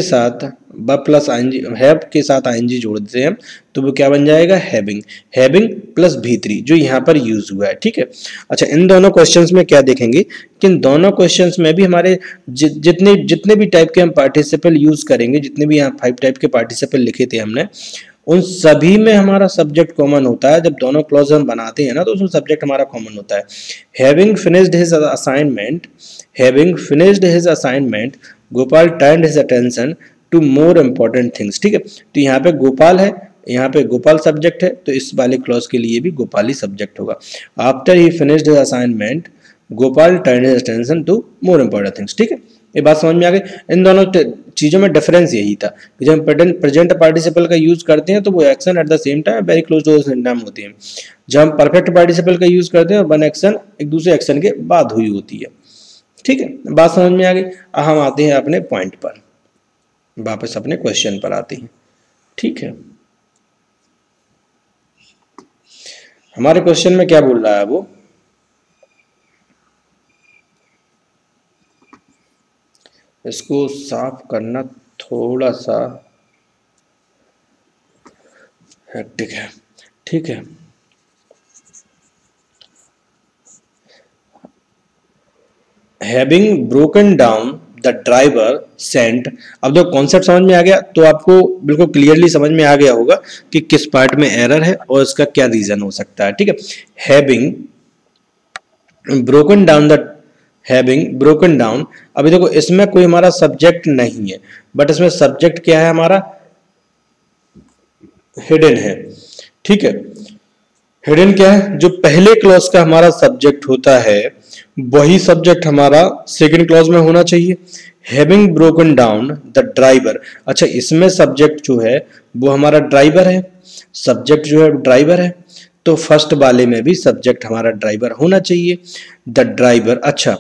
साथ ब प्लस आईएनजी, हैव के साथ आईएनजी जोड़ देते हैं तो वो क्या बन जाएगा, हैविंग, हैविंग प्लस V3 जो यहाँ पर यूज हुआ है, ठीक है। अच्छा, इन दोनों क्वेश्चंस में क्या देखेंगे कि इन दोनों क्वेश्चंस में भी हमारे जितने भी टाइप के हम पार्टिसिपल यूज करेंगे, जितने भी यहाँ 5 टाइप के पार्टिसिपल लिखे थे हमने, उन सभी में हमारा सब्जेक्ट कॉमन होता है। जब दोनों क्लॉज हम बनाते हैं ना तो उसमें सब्जेक्ट हमारा कॉमन होता है। Having finished his assignment Gopal turned his attention to more important things, ठीक है। तो यहाँ पे गोपाल है, यहाँ पे गोपाल सब्जेक्ट है, तो इस वाले क्लॉज के लिए भी गोपाल ही सब्जेक्ट होगा। After he finished his assignment Gopal turned his attention to more important things, ठीक है। ये बात समझ में आ गई। इन दोनों चीज़ों में डिफरेंस यही था कि जब हम प्रेजेंट पार्टिसिपल का यूज करते हैं तो वो action at the same time very close to the same time होती है। जब हम परफेक्ट पार्टिसिपल का यूज करते हैं वन एक्शन एक दूसरे एक्शन के बाद हुई होती है। ठीक है, बात समझ में आ गई। हम आते हैं अपने पॉइंट पर, वापस अपने क्वेश्चन पर आते हैं। ठीक है, हमारे क्वेश्चन में क्या बोल रहा है वो, इसको साफ करना थोड़ा सा हेक्टिक है। ठीक है, having broken down the driver sent. अब जब कॉन्सेप्ट समझ में आ गया तो आपको बिल्कुल क्लियरली समझ में आ गया होगा कि किस पार्ट में एरर है और इसका क्या रीजन हो सकता है। ठीक है, having broken down the, having broken down, अभी देखो इसमें कोई हमारा सब्जेक्ट नहीं है, बट इसमें सब्जेक्ट क्या है हमारा, हिडन है। ठीक है, हिडन क्या है, जो पहले क्लॉज का हमारा सब्जेक्ट होता है वही सब्जेक्ट हमारा सेकंड क्लॉज में होना चाहिए। Having broken down the driver, अच्छा इसमें सब्जेक्ट जो है वो हमारा ड्राइवर है, सब्जेक्ट जो है ड्राइवर है, तो फर्स्ट वाले में भी सब्जेक्ट हमारा ड्राइवर होना चाहिए, द ड्राइवर। अच्छा,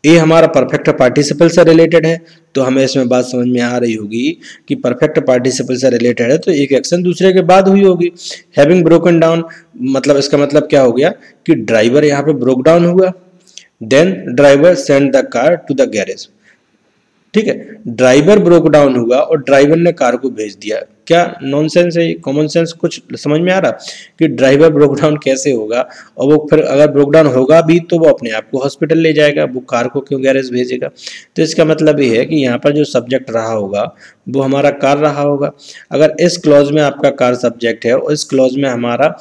ये हमारा परफेक्ट पार्टिसिपल से रिलेटेड है, तो हमें इसमें बात समझ में आ रही होगी कि परफेक्ट पार्टिसिपल से रिलेटेड है तो एक एक्शन दूसरे के बाद हुई होगी। हैविंग ब्रोकन डाउन मतलब इसका मतलब क्या हो गया कि ड्राइवर यहाँ पे ब्रोक डाउन हुआ, then driver send the car to the garage. ठीक है, ड्राइवर ब्रोक डाउन हुआ और ड्राइवर ने कार को भेज दिया। क्या नॉनसेंस है, कॉमन सेंस कुछ समझ में आ रहा कि ड्राइवर ब्रोक डाउन कैसे होगा, और वो फिर अगर ब्रोक डाउन होगा भी तो वो अपने आप को हॉस्पिटल ले जाएगा, वो कार को क्यों गैरेज भेजेगा। तो इसका मतलब ये है कि यहाँ पर जो सब्जेक्ट रहा होगा वो हमारा कार रहा होगा। अगर इस क्लॉज में आपका कार सब्जेक्ट है और इस क्लॉज में हमारा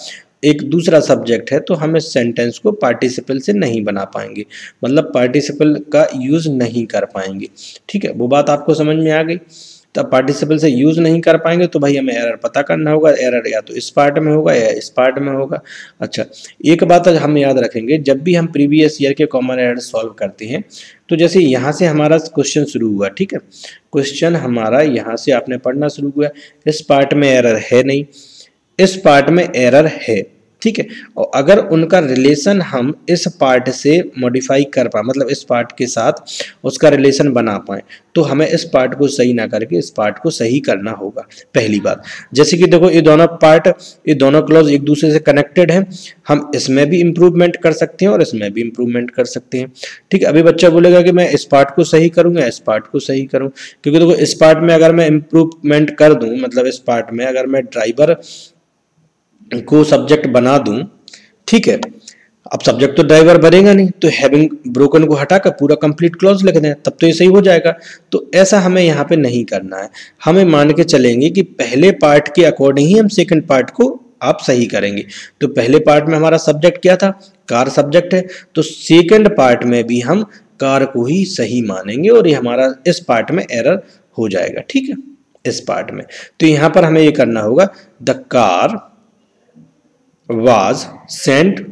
एक दूसरा सब्जेक्ट है तो हम इस सेंटेंस को पार्टिसिपल से नहीं बना पाएंगे, मतलब पार्टिसिपल का यूज नहीं कर पाएंगे। ठीक है, वो बात आपको समझ में आ गई। तब पार्टिसिपल से यूज नहीं कर पाएंगे तो भाई हमें एरर पता करना होगा, एरर या तो इस पार्ट में होगा या इस पार्ट में होगा। अच्छा, एक बात हम याद रखेंगे, जब भी हम प्रीवियस ईयर के कॉमन एरर सॉल्व करते हैं तो जैसे यहाँ से हमारा क्वेश्चन शुरू हुआ, ठीक है, क्वेश्चन हमारा यहाँ से आपने पढ़ना शुरू हुआ, इस पार्ट में एरर है नहीं, इस पार्ट में एरर है। ठीक है, और अगर उनका रिलेशन हम इस पार्ट से मॉडिफाई कर पाए, मतलब इस पार्ट के साथ उसका रिलेशन बना पाए, तो हमें इस पार्ट को सही ना करके इस पार्ट को सही करना होगा। पहली बात, जैसे कि देखो ये दोनों पार्ट, ये दोनों क्लॉज एक दूसरे से कनेक्टेड हैं, हम इसमें भी इंप्रूवमेंट कर सकते हैं और इसमें भी इंप्रूवमेंट कर सकते हैं। ठीक है, अभी बच्चा बोलेगा कि मैं इस पार्ट को सही करूंगा, इस पार्ट को सही करूं, क्योंकि देखो इस पार्ट में अगर मैं इंप्रूवमेंट कर दूं, मतलब इस पार्ट में अगर मैं ड्राइवर को सब्जेक्ट बना दूं, ठीक है, अब सब्जेक्ट तो ड्राइवर बनेगा नहीं, तो हैविंग ब्रोकन को हटाकर पूरा कंप्लीट क्लॉज लिख दें, तब तो ये सही हो जाएगा। तो ऐसा हमें यहाँ पे नहीं करना है, हमें मान के चलेंगे कि पहले पार्ट के अकॉर्डिंग ही हम सेकंड पार्ट को आप सही करेंगे। तो पहले पार्ट में हमारा सब्जेक्ट क्या था, कार सब्जेक्ट है, तो सेकंड पार्ट में भी हम कार को ही सही मानेंगे और ये हमारा इस पार्ट में एरर हो जाएगा। ठीक है, इस पार्ट में तो यहाँ पर हमें ये करना होगा, द कार वाज सेंट।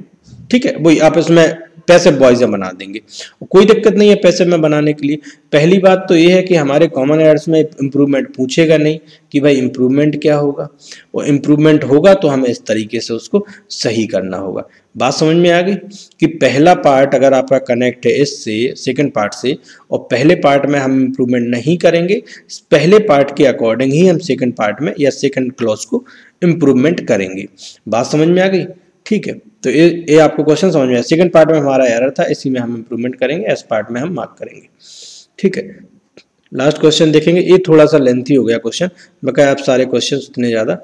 ठीक है, वही आप इसमें पैसिव वॉइस बना देंगे, कोई दिक्कत नहीं है पैसिव में बनाने के लिए। पहली बात तो ये है कि हमारे कॉमन एरर्स में इंप्रूवमेंट पूछेगा नहीं कि भाई इंप्रूवमेंट क्या होगा, वो इंप्रूवमेंट होगा तो हमें इस तरीके से उसको सही करना होगा। बात समझ में आ गई कि पहला पार्ट अगर आपका कनेक्ट है इससे सेकंड पार्ट से, और पहले पार्ट में हम इंप्रूवमेंट नहीं करेंगे, पहले पार्ट के अकॉर्डिंग ही हम सेकंड पार्ट में या सेकंड क्लॉज को इंप्रूवमेंट करेंगे। बात समझ में आ गई। ठीक है, तो ये आपको क्वेश्चन समझ में आया। सेकंड पार्ट में हमारा एरर था, इसी में हम इंप्रूवमेंट करेंगे, इस पार्ट में हम मार्क करेंगे। ठीक है, लास्ट क्वेश्चन देखेंगे, ये थोड़ा सा लेंथी हो गया क्वेश्चन, बकाया आप सारे क्वेश्चन उतने ज्यादा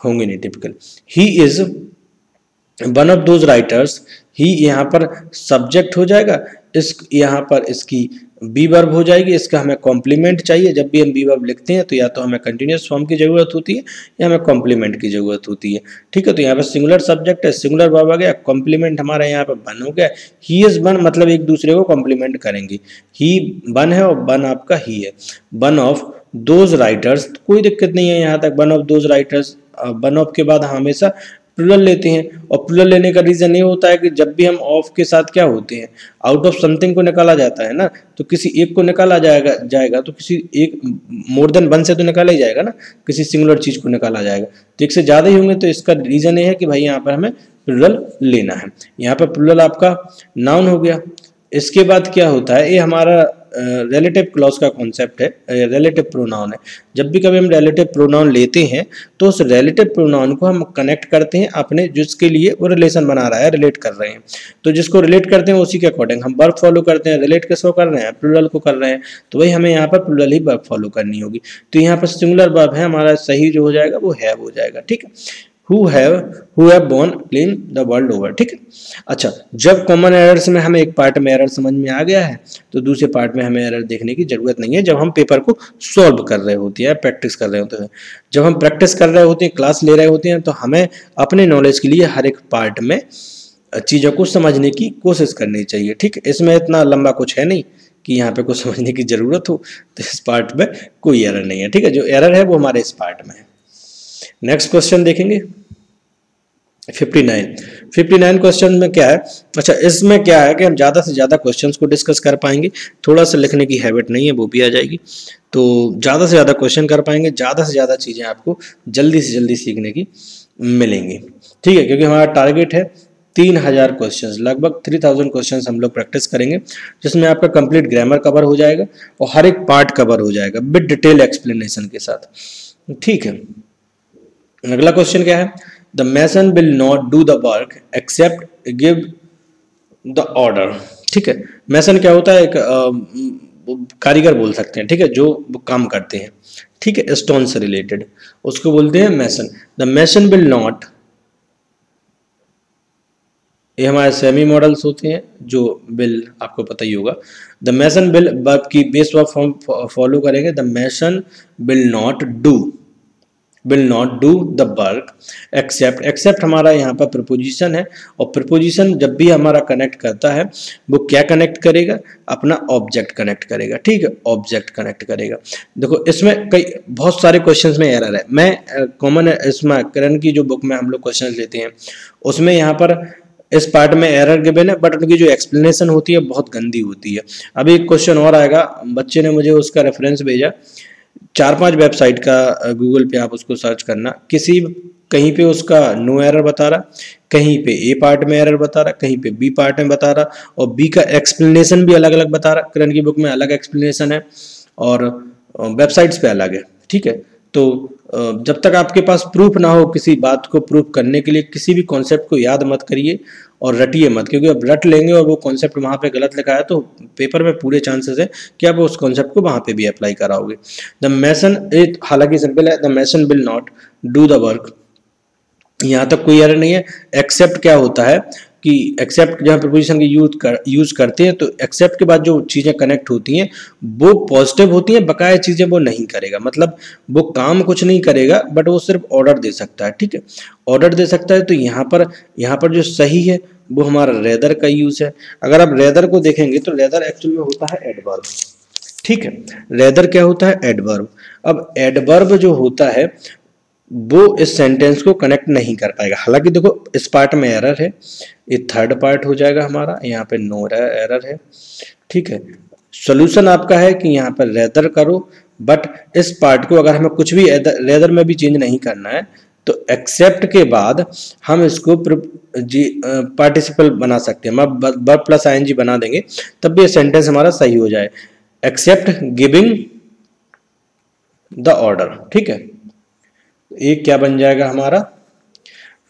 होंगे नहीं typical. He is one of those writers, he यहाँ पर सब्जेक्ट हो जाएगा, इस यहाँ पर इसकी बी वर्ब हो जाएगी, इसका हमें कॉम्प्लीमेंट चाहिए। जब भी हम बी वर्ब लिखते हैं तो या तो हमें कंटिन्यूअस फॉर्म की जरूरत होती है या हमें कॉम्प्लीमेंट की जरूरत होती है। ठीक है, तो यहाँ पर सिंगुलर सब्जेक्ट है, सिंगुलर वर्ब आ गया, कॉम्प्लीमेंट हमारा यहाँ पर बन हो गया। ही इज वन मतलब एक दूसरे को कॉम्प्लीमेंट करेंगे, ही वन है और वन आपका ही है। वन ऑफ दोज राइटर्स, कोई दिक्कत नहीं है यहाँ तक, one of those writers, one of के बाद हमेशा प्लूरल लेते हैं, और प्लूरल लेने का रीजन ये होता है कि जब भी हम ऑफ के साथ क्या होते हैं, आउट ऑफ समथिंग को निकाला जाता है ना, तो किसी एक को निकाला जाएगा तो किसी एक मोर देन वन से तो निकाला ही जाएगा ना, किसी सिंगुलर चीज को निकाला जाएगा, तो एक से ज्यादा ही होंगे, तो इसका रीजन ये है कि भाई यहाँ पर हमें प्लूरल लेना है। यहाँ पर प्लूरल आपका नाउन हो गया। इसके बाद क्या होता है, ये हमारा रिलेटिव क्लॉज का कॉन्सेप्ट है, रिलेटिव प्रोनाउन है। जब भी कभी हम रिलेटिव प्रोनाउन लेते हैं तो उस रिलेटिव प्रोनाउन को हम कनेक्ट करते हैं अपने जिसके लिए वो रिलेशन बना रहा है, रिलेट कर रहे हैं, तो जिसको रिलेट करते हैं उसी के अकॉर्डिंग हम वर्ब फॉलो करते हैं। रिलेट किसको कर रहे हैं, प्लूरल को कर रहे हैं, तो वही हमें यहाँ पर प्लूरल ही वर्ब फॉलो करनी होगी। तो यहाँ पर सिंगुलर वर्ब है हमारा, सही जो हो जाएगा वो हैव हो जाएगा, ठीक है। who have born clean the world over, ठीक है। अच्छा, जब कॉमन एरर्स में हमें एक पार्ट में एरर समझ में आ गया है तो दूसरे पार्ट में हमें एरर देखने की जरूरत नहीं है। जब हम पेपर को सॉल्व कर रहे होते हैं, प्रैक्टिस कर रहे होते हैं, जब हम प्रैक्टिस कर रहे होते हैं, क्लास ले रहे होते हैं, तो हमें अपने नॉलेज के लिए हर एक पार्ट में चीज़ों को समझने की कोशिश करनी चाहिए, ठीक है। इसमें इतना लंबा कुछ है नहीं कि यहाँ पे कुछ समझने की जरूरत हो, तो इस पार्ट में कोई एरर नहीं है, ठीक है। जो एरर है वो हमारे इस पार्ट में है। नेक्स्ट क्वेश्चन देखेंगे 59 क्वेश्चन में क्या है। अच्छा, इसमें क्या है कि हम ज़्यादा से ज़्यादा क्वेश्चंस को डिस्कस कर पाएंगे, थोड़ा सा लिखने की हैबिट नहीं है वो भी आ जाएगी, तो ज़्यादा से ज़्यादा क्वेश्चन कर पाएंगे, ज़्यादा से ज़्यादा चीज़ें आपको जल्दी से जल्दी सीखने की मिलेंगी, ठीक है। क्योंकि हमारा टारगेट है 3000 क्वेश्चंस, लगभग 3000 क्वेश्चंस हम लोग प्रैक्टिस करेंगे, जिसमें आपका कंप्लीट ग्रामर कवर हो जाएगा और हर एक पार्ट कवर हो जाएगा विद डिटेल एक्सप्लेनेशन के साथ, ठीक है। अगला क्वेश्चन क्या है, the mason will not do the work except give the order, ठीक है। मैसन क्या होता है, एक कारीगर बोल सकते हैं, ठीक है, जो काम करते हैं, ठीक है, स्टोन से रिलेटेड, उसको बोलते हैं मैसन। द मैसन विल नॉट, ये हमारे सेमी मॉडल्स होते हैं, जो विल आपको पता ही होगा। द मैसन विल वर्ब की बेस वर्ब फॉर्म फॉलो करेंगे। The mason will not do the work except हमारा यहाँ पर प्रपोजिशन है, और प्रपोजिशन जब भी हमारा कनेक्ट करता है वो क्या कनेक्ट करेगा, अपना ऑब्जेक्ट कनेक्ट करेगा, ठीक है, ऑब्जेक्ट कनेक्ट करेगा। देखो इसमें कई बहुत सारे क्वेश्चंस में एरर है। मैं कॉमन इसमें करण की जो बुक में हम लोग क्वेश्चन लेते हैं उसमें यहाँ पर इस पार्ट में एरर गिवन है, बट उनकी जो एक्सप्लेनेशन होती है बहुत गंदी होती है। अभी एक क्वेश्चन और आएगा, बच्चे ने मुझे उसका रेफरेंस भेजा, 4-5 वेबसाइट का, गूगल पे आप उसको सर्च करना, कहीं पे उसका नो एरर बता रहा, कहीं पे ए पार्ट में एरर बता रहा, कहीं पे बी पार्ट में बता रहा, और बी का एक्सप्लेनेशन भी अलग अलग बता रहा। करण की बुक में अलग एक्सप्लेनेशन है और वेबसाइट्स पे अलग है, ठीक है। तो जब तक आपके पास प्रूफ ना हो किसी बात को प्रूफ करने के लिए किसी भी कॉन्सेप्ट को याद मत करिए और रटिए मत, क्योंकि अब रट लेंगे और वो कॉन्सेप्ट वहाँ पे गलत लिखा है तो पेपर में पूरे चांसेस है कि आप उस कॉन्सेप्ट को वहाँ पे भी अप्लाई कराओगे। द मैसन, हालांकि सिंपल है, the mason will not do the work, यहाँ तक कोई एरर नहीं है। एक्सेप्ट क्या होता है कि एक्सेप्ट जहाँ प्रपोजिशन की यूज करते हैं तो एक्सेप्ट के बाद जो चीज़ें कनेक्ट होती हैं वो पॉजिटिव होती हैं, बकाया चीज़ें वो नहीं करेगा, मतलब वो काम कुछ नहीं करेगा बट वो सिर्फ ऑर्डर दे सकता है, ठीक है, ऑर्डर दे सकता है। तो यहाँ पर जो सही है वो हमारा रेदर का यूज है। अगर आप रेदर को देखेंगे तो रेदर एक्चुअल में होता है एडवर्ब, ठीक है, रेदर क्या होता है, एडवर्ब। अब एडवर्ब जो होता है वो इस सेंटेंस को कनेक्ट नहीं कर पाएगा। हालांकि देखो इस पार्ट में एरर है, ये थर्ड पार्ट हो जाएगा हमारा, यहाँ पे नो एरर है, ठीक है। सॉल्यूशन आपका है कि यहाँ पर रेदर करो, बट इस पार्ट को अगर हमें कुछ भी रेदर में भी चेंज नहीं करना है तो एक्सेप्ट के बाद हम इसको पार्टिसिपल बना सकते हैं, हम वर्ब प्लस आईएनजी बना देंगे तब भी ये सेंटेंस हमारा सही हो जाए। एक्सेप्ट गिविंग द ऑर्डर, ठीक है, एक क्या बन जाएगा हमारा,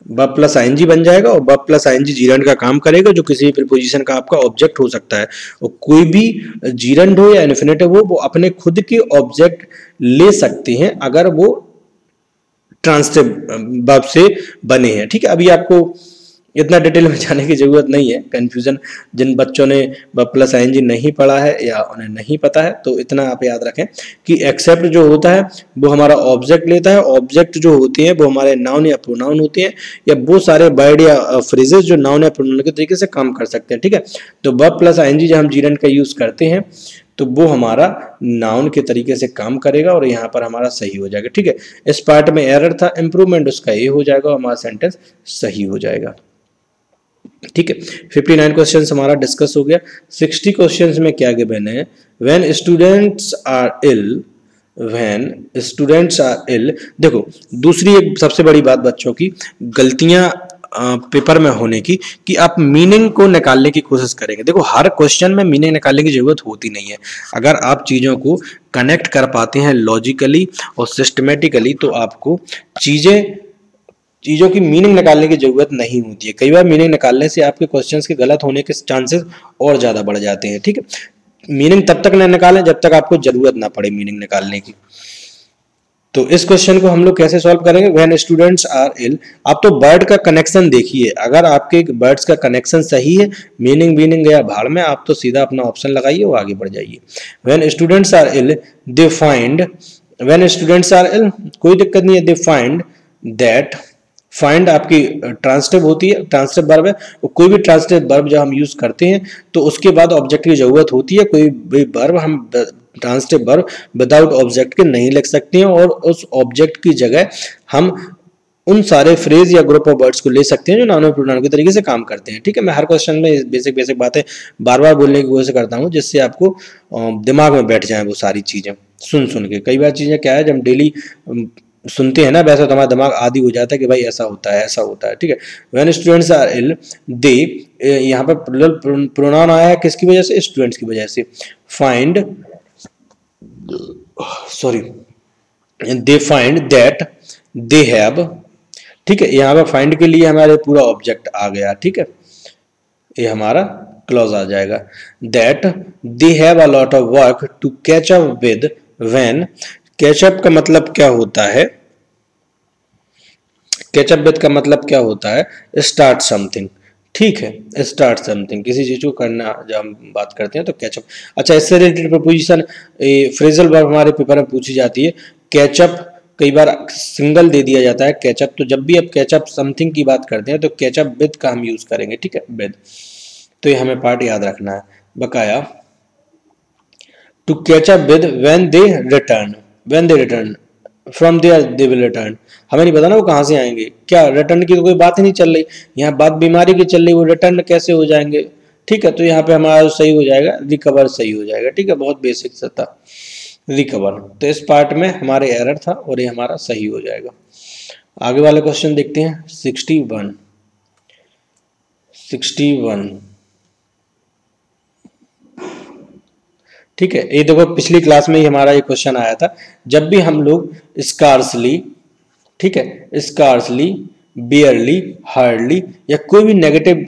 वर्ब प्लस आईएनजी बन जाएगा, और वर्ब प्लस आईएनजी जीरंड का काम करेगा, जो किसी भी प्रीपोजिशन का आपका ऑब्जेक्ट हो सकता है, और कोई भी जीरंड हो या इन्फिनेटिव हो वो अपने खुद के ऑब्जेक्ट ले सकते हैं अगर वो ट्रांसिटिव वर्ब से बने हैं, ठीक है। अभी आपको इतना डिटेल में जाने की जरूरत नहीं है। कंफ्यूजन जिन बच्चों ने प्लस आईएनजी नहीं पढ़ा है या उन्हें नहीं पता है, तो इतना आप याद रखें कि एक्सेप्ट जो होता है वो हमारा ऑब्जेक्ट लेता है, ऑब्जेक्ट जो होते हैं वो हमारे नाउन या प्रोनाउन होते हैं, या वो सारे वर्ड या फ्रेजेस जो नाउन या प्रोनाउन के तरीके से काम कर सकते हैं। ठीक है, तो वर्ब प्लस आईएनजी जब हम जीरेंट का यूज करते हैं तो वो हमारा नाउन के तरीके से काम करेगा और यहाँ पर हमारा सही हो जाएगा। ठीक है, इस पार्ट में एरर था, इंप्रूवमेंट उसका ये हो जाएगा और हमारा सेंटेंस सही हो जाएगा। ठीक है, 59 क्वेश्चंस हमारा डिस्कस हो गया। 60 क्वेश्चंस में क्या गिवन है, when students are ill, when students are ill. देखो दूसरी एक सबसे बड़ी बात बच्चों की गलतियां पेपर में होने की, कि आप मीनिंग को निकालने की कोशिश करेंगे। देखो हर क्वेश्चन में मीनिंग निकालने की जरूरत होती नहीं है। अगर आप चीज़ों को कनेक्ट कर पाते हैं लॉजिकली और सिस्टमेटिकली, तो आपको चीज़ों की मीनिंग निकालने की जरूरत नहीं होती है। कई बार मीनिंग निकालने से आपके क्वेश्चंस के गलत होने के चांसेस और ज़्यादा बढ़ जाते हैं। ठीक है, मीनिंग तब तक न निकालें जब तक आपको जरूरत ना पड़े मीनिंग निकालने की। तो इस क्वेश्चन को हम लोग कैसे सॉल्व करेंगे, व्हेन स्टूडेंट्स आर इल। आप तो वर्ड का कनेक्शन देखिए, अगर आपके वर्ड्स का कनेक्शन सही है, मीनिंग गया भाड़ में, आप तो सीधा अपना ऑप्शन लगाइए और आगे बढ़ जाइए। When students are ill they find, when students are ill कोई दिक्कत नहीं है, दे फाइंड दैट, फाइंड आपकी ट्रांसटिव होती है, ट्रांसटिव वर्ब है, कोई भी ट्रांसटिव वर्ब जब हम यूज करते हैं तो उसके बाद ऑब्जेक्ट की जरूरत होती है। कोई भी वर्ब हम ट्रांसटिव वर्ब विदाउट ऑब्जेक्ट के नहीं लिख सकते हैं, और उस ऑब्जेक्ट की जगह हम उन सारे फ्रेज या ग्रुप ऑफ वर्ड्स को ले सकते हैं जो नाउन और प्रोनाउन के तरीके से काम करते हैं। ठीक है, मैं हर क्वेश्चन में बेसिक बातें बार बार बोलने की कोशिश करता हूँ, जिससे आपको दिमाग में बैठ जाए वो सारी चीजें सुन के। कई बार चीजें क्या है, जब हम डेली सुनते हैं ना, वैसा तो हमारा दिमाग आदी हो जाता है कि भाई ऐसा होता है ऐसा होता है। ठीक है, व्हेन स्टूडेंट्स आर इल दे, यहाँ पर प्रोनाउन आया है किसकी वजह से, स्टूडेंट्स की वजह से। Find, sorry, they find that they have. ठीक है, यहाँ पर फाइंड के लिए हमारे पूरा ऑब्जेक्ट आ गया। ठीक है, ये हमारा क्लॉज आ जाएगा। That they have a lot of work to catch up with when. Catch up का मतलब क्या होता है, कैचअप विद का मतलब क्या होता है, स्टार्ट समथिंग। ठीक है, स्टार्ट समथिंग, किसी चीज को करना जब हम बात करते हैं तो कैचअप। अच्छा, इससे रिलेटेड प्रपोजिशन फ्रेजल वर्ब हमारे पेपर में पूछी जाती है। कैचअप कई बार सिंगल दे दिया जाता है कैचअप, तो जब भी आप कैचअप समथिंग की बात करते हैं तो कैचअप विद का हम यूज करेंगे। ठीक है, विद, तो ये हमें पार्ट याद रखना है बकाया। To catch up with when they return, when they return from there they will return। हमें नहीं पता ना वो कहाँ से आएंगे, क्या रिटर्न की तो कोई बात ही नहीं चल रही, यहाँ बात बीमारी की चल रही, वो रिटर्न कैसे हो जाएंगे। ठीक है, तो यहाँ पे हमारा सही हो जाएगा, रिकवर सही हो जाएगा। ठीक है, बहुत बेसिक सा था रिकवर, तो इस पार्ट में हमारे एरर था और ये हमारा सही हो जाएगा। आगे वाले क्वेश्चन देखते हैं। 61 ठीक है, ये देखो पिछली क्लास में ही हमारा ये क्वेश्चन आया था। जब भी हम लोग स्कार्सली, ठीक है, स्कार्सली, बेयरली, हार्डली या कोई भी नेगेटिव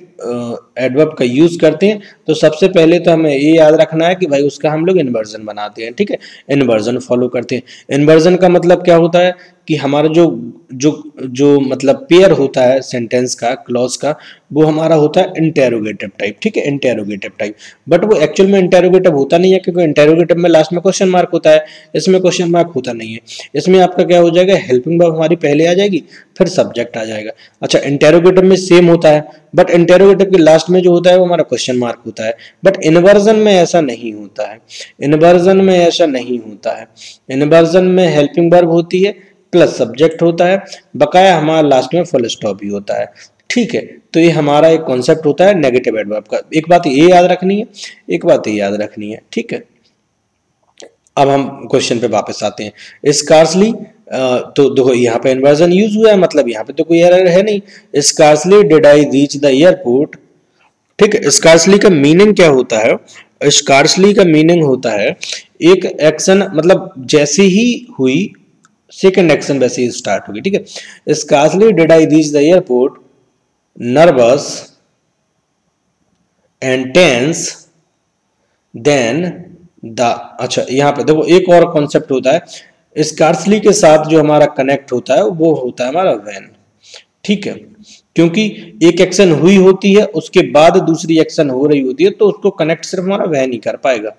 एडवर्ब का यूज करते हैं तो सबसे पहले तो हमें ये याद रखना है कि भाई उसका हम लोग इन्वर्जन बनाते हैं। ठीक है, इन्वर्जन फॉलो करते हैं। इन्वर्जन का मतलब क्या होता है कि हमारा जो मतलब पेयर होता है सेंटेंस का, क्लॉज का, वो हमारा होता है इंटेरोगेटिव टाइप। ठीक है, इंटेरोगेटिव टाइप, बट वो एक्चुअल में इंटेरोगेटिव होता नहीं है, क्योंकि इंटेरोगेटिव में लास्ट में क्वेश्चन मार्क होता है, इसमें क्वेश्चन मार्क होता नहीं है। इसमें आपका क्या हो जाएगा, हेल्पिंग वर्ब हमारी पहले आ जाएगी, फिर सब्जेक्ट आ जाएगा। अच्छा, इंटेरोगेटिव में सेम होता है, बट इंटेरोगेटिव के लास्ट में जो होता है वो हमारा क्वेश्चन मार्क होता है। बट इन्वर्जन में ऐसा नहीं होता है, इन्वर्जन में ऐसा नहीं होता है। इन्वर्जन में हेल्पिंग वर्ब होती है प्लस सब्जेक्ट होता है, बकाया हमारा लास्ट में फुल स्टॉप भी होता है। ठीक है, तो ये हमारा एक कॉन्सेप्ट होता है नेगेटिव एडवर्ब का। एक बात ये याद रखनी है, एक बात ये याद रखनी है। ठीक है, अब हम क्वेश्चन पे वापस आते हैं। स्कार्सली, तो देखो यहाँ पे इन्वर्जन यूज हुआ है, मतलब यहाँ पे तो कोई एरर है नहीं। Scarcely did I reach the airport. ठीक है, स्कार्सली का मीनिंग क्या होता है, स्कार्सली का मीनिंग होता है एक एक्शन, मतलब जैसे ही हुई सेकेंड एक्शन वैसे ही स्टार्ट होगी। ठीक है, scarcely did I reach the airport, nervous and tense then the. अच्छा, यहाँ पे देखो एक और कॉन्सेप्ट होता है, स्कार्सली के साथ जो हमारा कनेक्ट होता है वो होता है हमारा व्हेन। ठीक है, क्योंकि एक एक्शन हुई होती है उसके बाद दूसरी एक्शन हो रही होती है, तो उसको कनेक्ट सिर्फ हमारा वह नहीं कर पाएगा,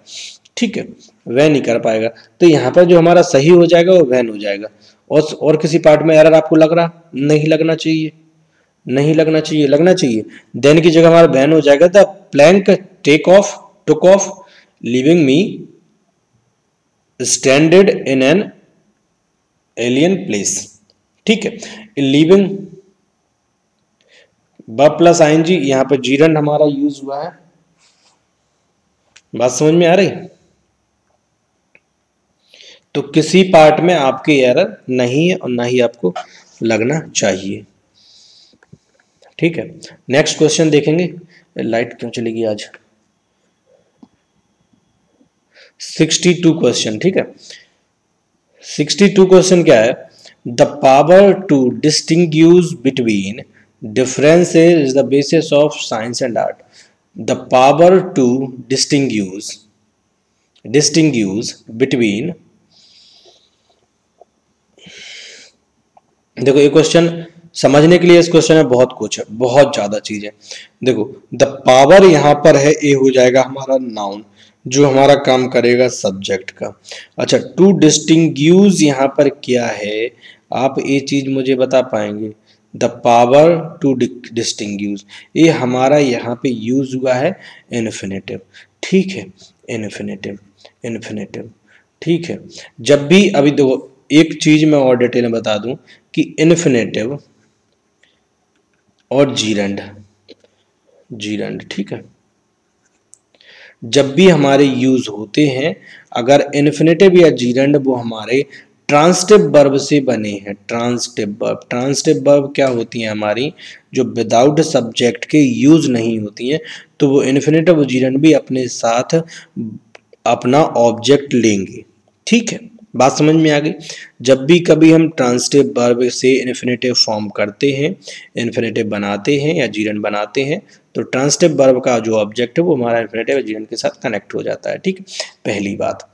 ठीक है, वह नहीं कर पाएगा। तो यहाँ पर जो हमारा सही हो जाएगा वो वैन हो जाएगा। और किसी पार्ट में एरर आपको लग रहा? नहीं लगना चाहिए, नहीं लगना चाहिए, लगना चाहिए। देन की जगह हमारा वैन हो जाएगा, the plank took off leaving me standard in an alien place, ठीक है। लीविंग वर्ब प्लस आईएनजी, यहां पर जीरंड हमारा यूज हुआ है। बात समझ में आ रही? तो किसी पार्ट में आपकी एरर नहीं है और ना ही आपको लगना चाहिए, ठीक है। नेक्स्ट क्वेश्चन देखेंगे। लाइट क्यों चलेगी आज? 62 क्वेश्चन, ठीक है। 62 क्वेश्चन क्या है? The power to distinguish between differences is the basis of science and art. The power to distinguish between, देखो ये क्वेश्चन समझने के लिए, इस क्वेश्चन में बहुत कुछ है, बहुत ज्यादा चीज है। देखो द पावर यहां पर है, ए हो जाएगा हमारा नाउन जो हमारा काम करेगा सब्जेक्ट का। अच्छा, टू डिस्टिंग्विश यहां पर क्या है, आप ये चीज मुझे बता पाएंगे? द पावर टू डिस्टिंग्विश, ये हमारा यहाँ पे यूज हुआ है इन्फिनेटिव, ठीक है, इन्फिनेटिव, ठीक है। जब भी, अभी देखो एक चीज मैं और डिटेल में बता दूं कि इन्फिनेटिव और जीरंड, ठीक है, जब भी हमारे यूज होते हैं, अगर इन्फिनेटिव या जीरंड वो हमारे ट्रांसिटिव वर्ब से बने हैं। ट्रांसिटिव वर्ब क्या होती हैं हमारी? जो विदाउट सब्जेक्ट के यूज नहीं होती हैं, तो वो इन्फिनेटिव और जीरंड भी अपने साथ अपना ऑब्जेक्ट लेंगे, ठीक है। बात समझ में आ गई? जब भी कभी हम ट्रांसिटिव वर्ब से इन्फिनेटिव फॉर्म करते हैं, इन्फिनेटिव बनाते हैं या जीरंड बनाते हैं, तो ट्रांसिटिव वर्ब का जो ऑब्जेक्ट है वो हमारा इन्फिनेटिव या जीरंड के साथ कनेक्ट हो जाता है, ठीक है, पहली बात।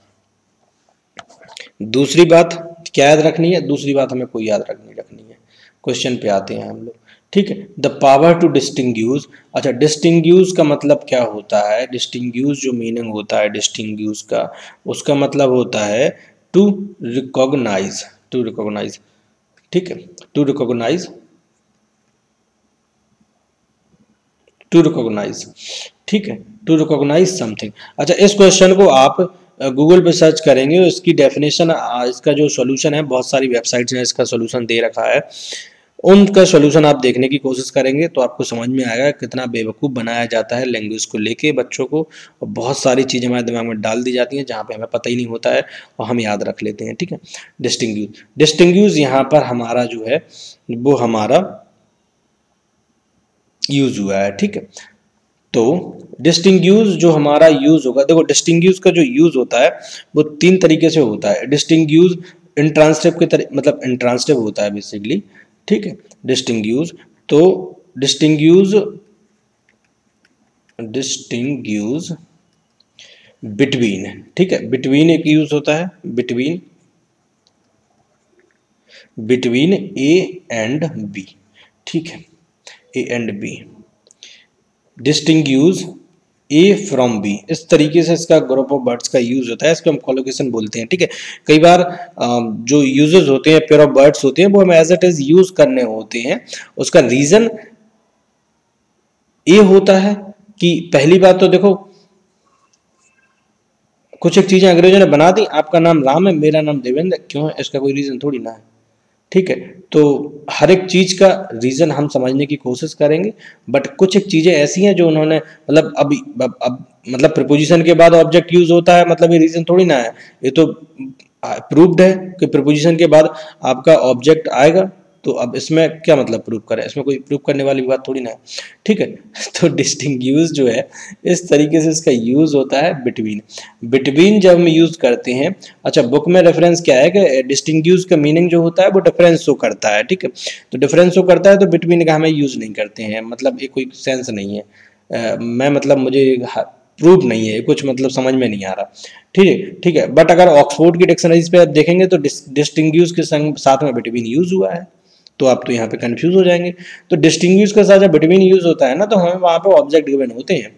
दूसरी बात क्या याद रखनी है? दूसरी बात हमें कोई याद रखनी है, क्वेश्चन पे आते हैं हम लोग, ठीक है। द पावर टू डिस्टिंग्विश, अच्छा डिस्टिंग्विश का मतलब क्या होता है? डिस्टिंग्विश जो मीनिंग होता है डिस्टिंग्विश का, उसका मतलब होता है टू रिकॉग्नाइज, ठीक है, टू रिकॉग्नाइज, ठीक है, टू रिकॉग्नाइज समथिंग। अच्छा, इस क्वेश्चन को आप गूगल पे सर्च करेंगे, इसकी डेफिनेशन, इसका जो सॉल्यूशन है, बहुत सारी वेबसाइट्स ने इसका सॉल्यूशन दे रखा है, उनका सॉल्यूशन आप देखने की कोशिश करेंगे तो आपको समझ में आएगा कितना बेवकूफ़ बनाया जाता है लैंग्वेज को लेके बच्चों को, और बहुत सारी चीज़ें हमारे दिमाग में डाल दी जाती हैं जहाँ पे हमें पता ही नहीं होता है और हम याद रख लेते हैं, ठीक है। डिस्टिंग्विश यहाँ पर हमारा जो है वो हमारा यूज हुआ है, ठीक है। तो डिस्टिंग्विश जो हमारा यूज होगा, देखो डिस्टिंग्विश का जो यूज होता है वो 3 तरीके से होता है। डिस्टिंग्विश इंट्रांसिटिव के मतलब इंट्रांसिटिव होता है बेसिकली, ठीक है, डिस्टिंग्विश। तो डिस्टिंग्विश बिटवीन, ठीक है, बिटवीन एक यूज होता है, बिटवीन ए एंड बी, ठीक है, A and B. Distinguish A from B, इस तरीके से इसका ग्रुप ऑफ वर्ड्स का यूज होता है, इसको हम कोलोकेशन बोलते हैं, ठीक है। कई बार जो यूजेस होते हैं, पेयर ऑफ वर्ड्स होते हैं, वो हम एज इट इज यूज करने होते हैं। उसका रीजन ये होता है कि पहली बात तो देखो कुछ एक चीजें अंग्रेजों ने बना दी, आपका नाम राम है, मेरा नाम देवेंद्र, क्यों है? इसका कोई रीजन थोड़ी ना है, ठीक है। तो हर एक चीज का रीजन हम समझने की कोशिश करेंगे, बट कुछ एक चीजें ऐसी हैं जो उन्होंने मतलब अब मतलब प्रीपोजिशन के बाद ऑब्जेक्ट यूज होता है, मतलब ये रीजन थोड़ी ना है, ये तो प्रूव्ड है कि प्रीपोजिशन के बाद आपका ऑब्जेक्ट आएगा। तो अब इसमें क्या मतलब प्रूव करें? इसमें कोई प्रूव करने वाली बात थोड़ी ना है, ठीक है। तो डिस्टिंग्विश जो है इस तरीके से इसका यूज होता है बिटवीन जब हम यूज करते हैं। अच्छा, बुक में रेफरेंस क्या है कि डिस्टिंग्विश का मीनिंग जो होता है वो डिफरेंस शो करता है, ठीक है। तो डिफरेंस शो करता है तो बिटवीन का हमें यूज नहीं करते हैं, मतलब ये कोई सेंस नहीं है। मैं मतलब मुझे प्रूफ नहीं है, कुछ मतलब समझ में नहीं आ रहा, ठीक है। बट अगर ऑक्सफोर्ड की डिक्शनरीज पे आप देखेंगे तो डिस्टिंग्विश के साथ में बिटवीन यूज हुआ है, तो आप तो यहाँ पे कंफ्यूज हो जाएंगे। तो डिस्टिंग्विश के साथ जब बिटवीन यूज होता है ना, तो हमें वहां पे ऑब्जेक्ट गिवन होते हैं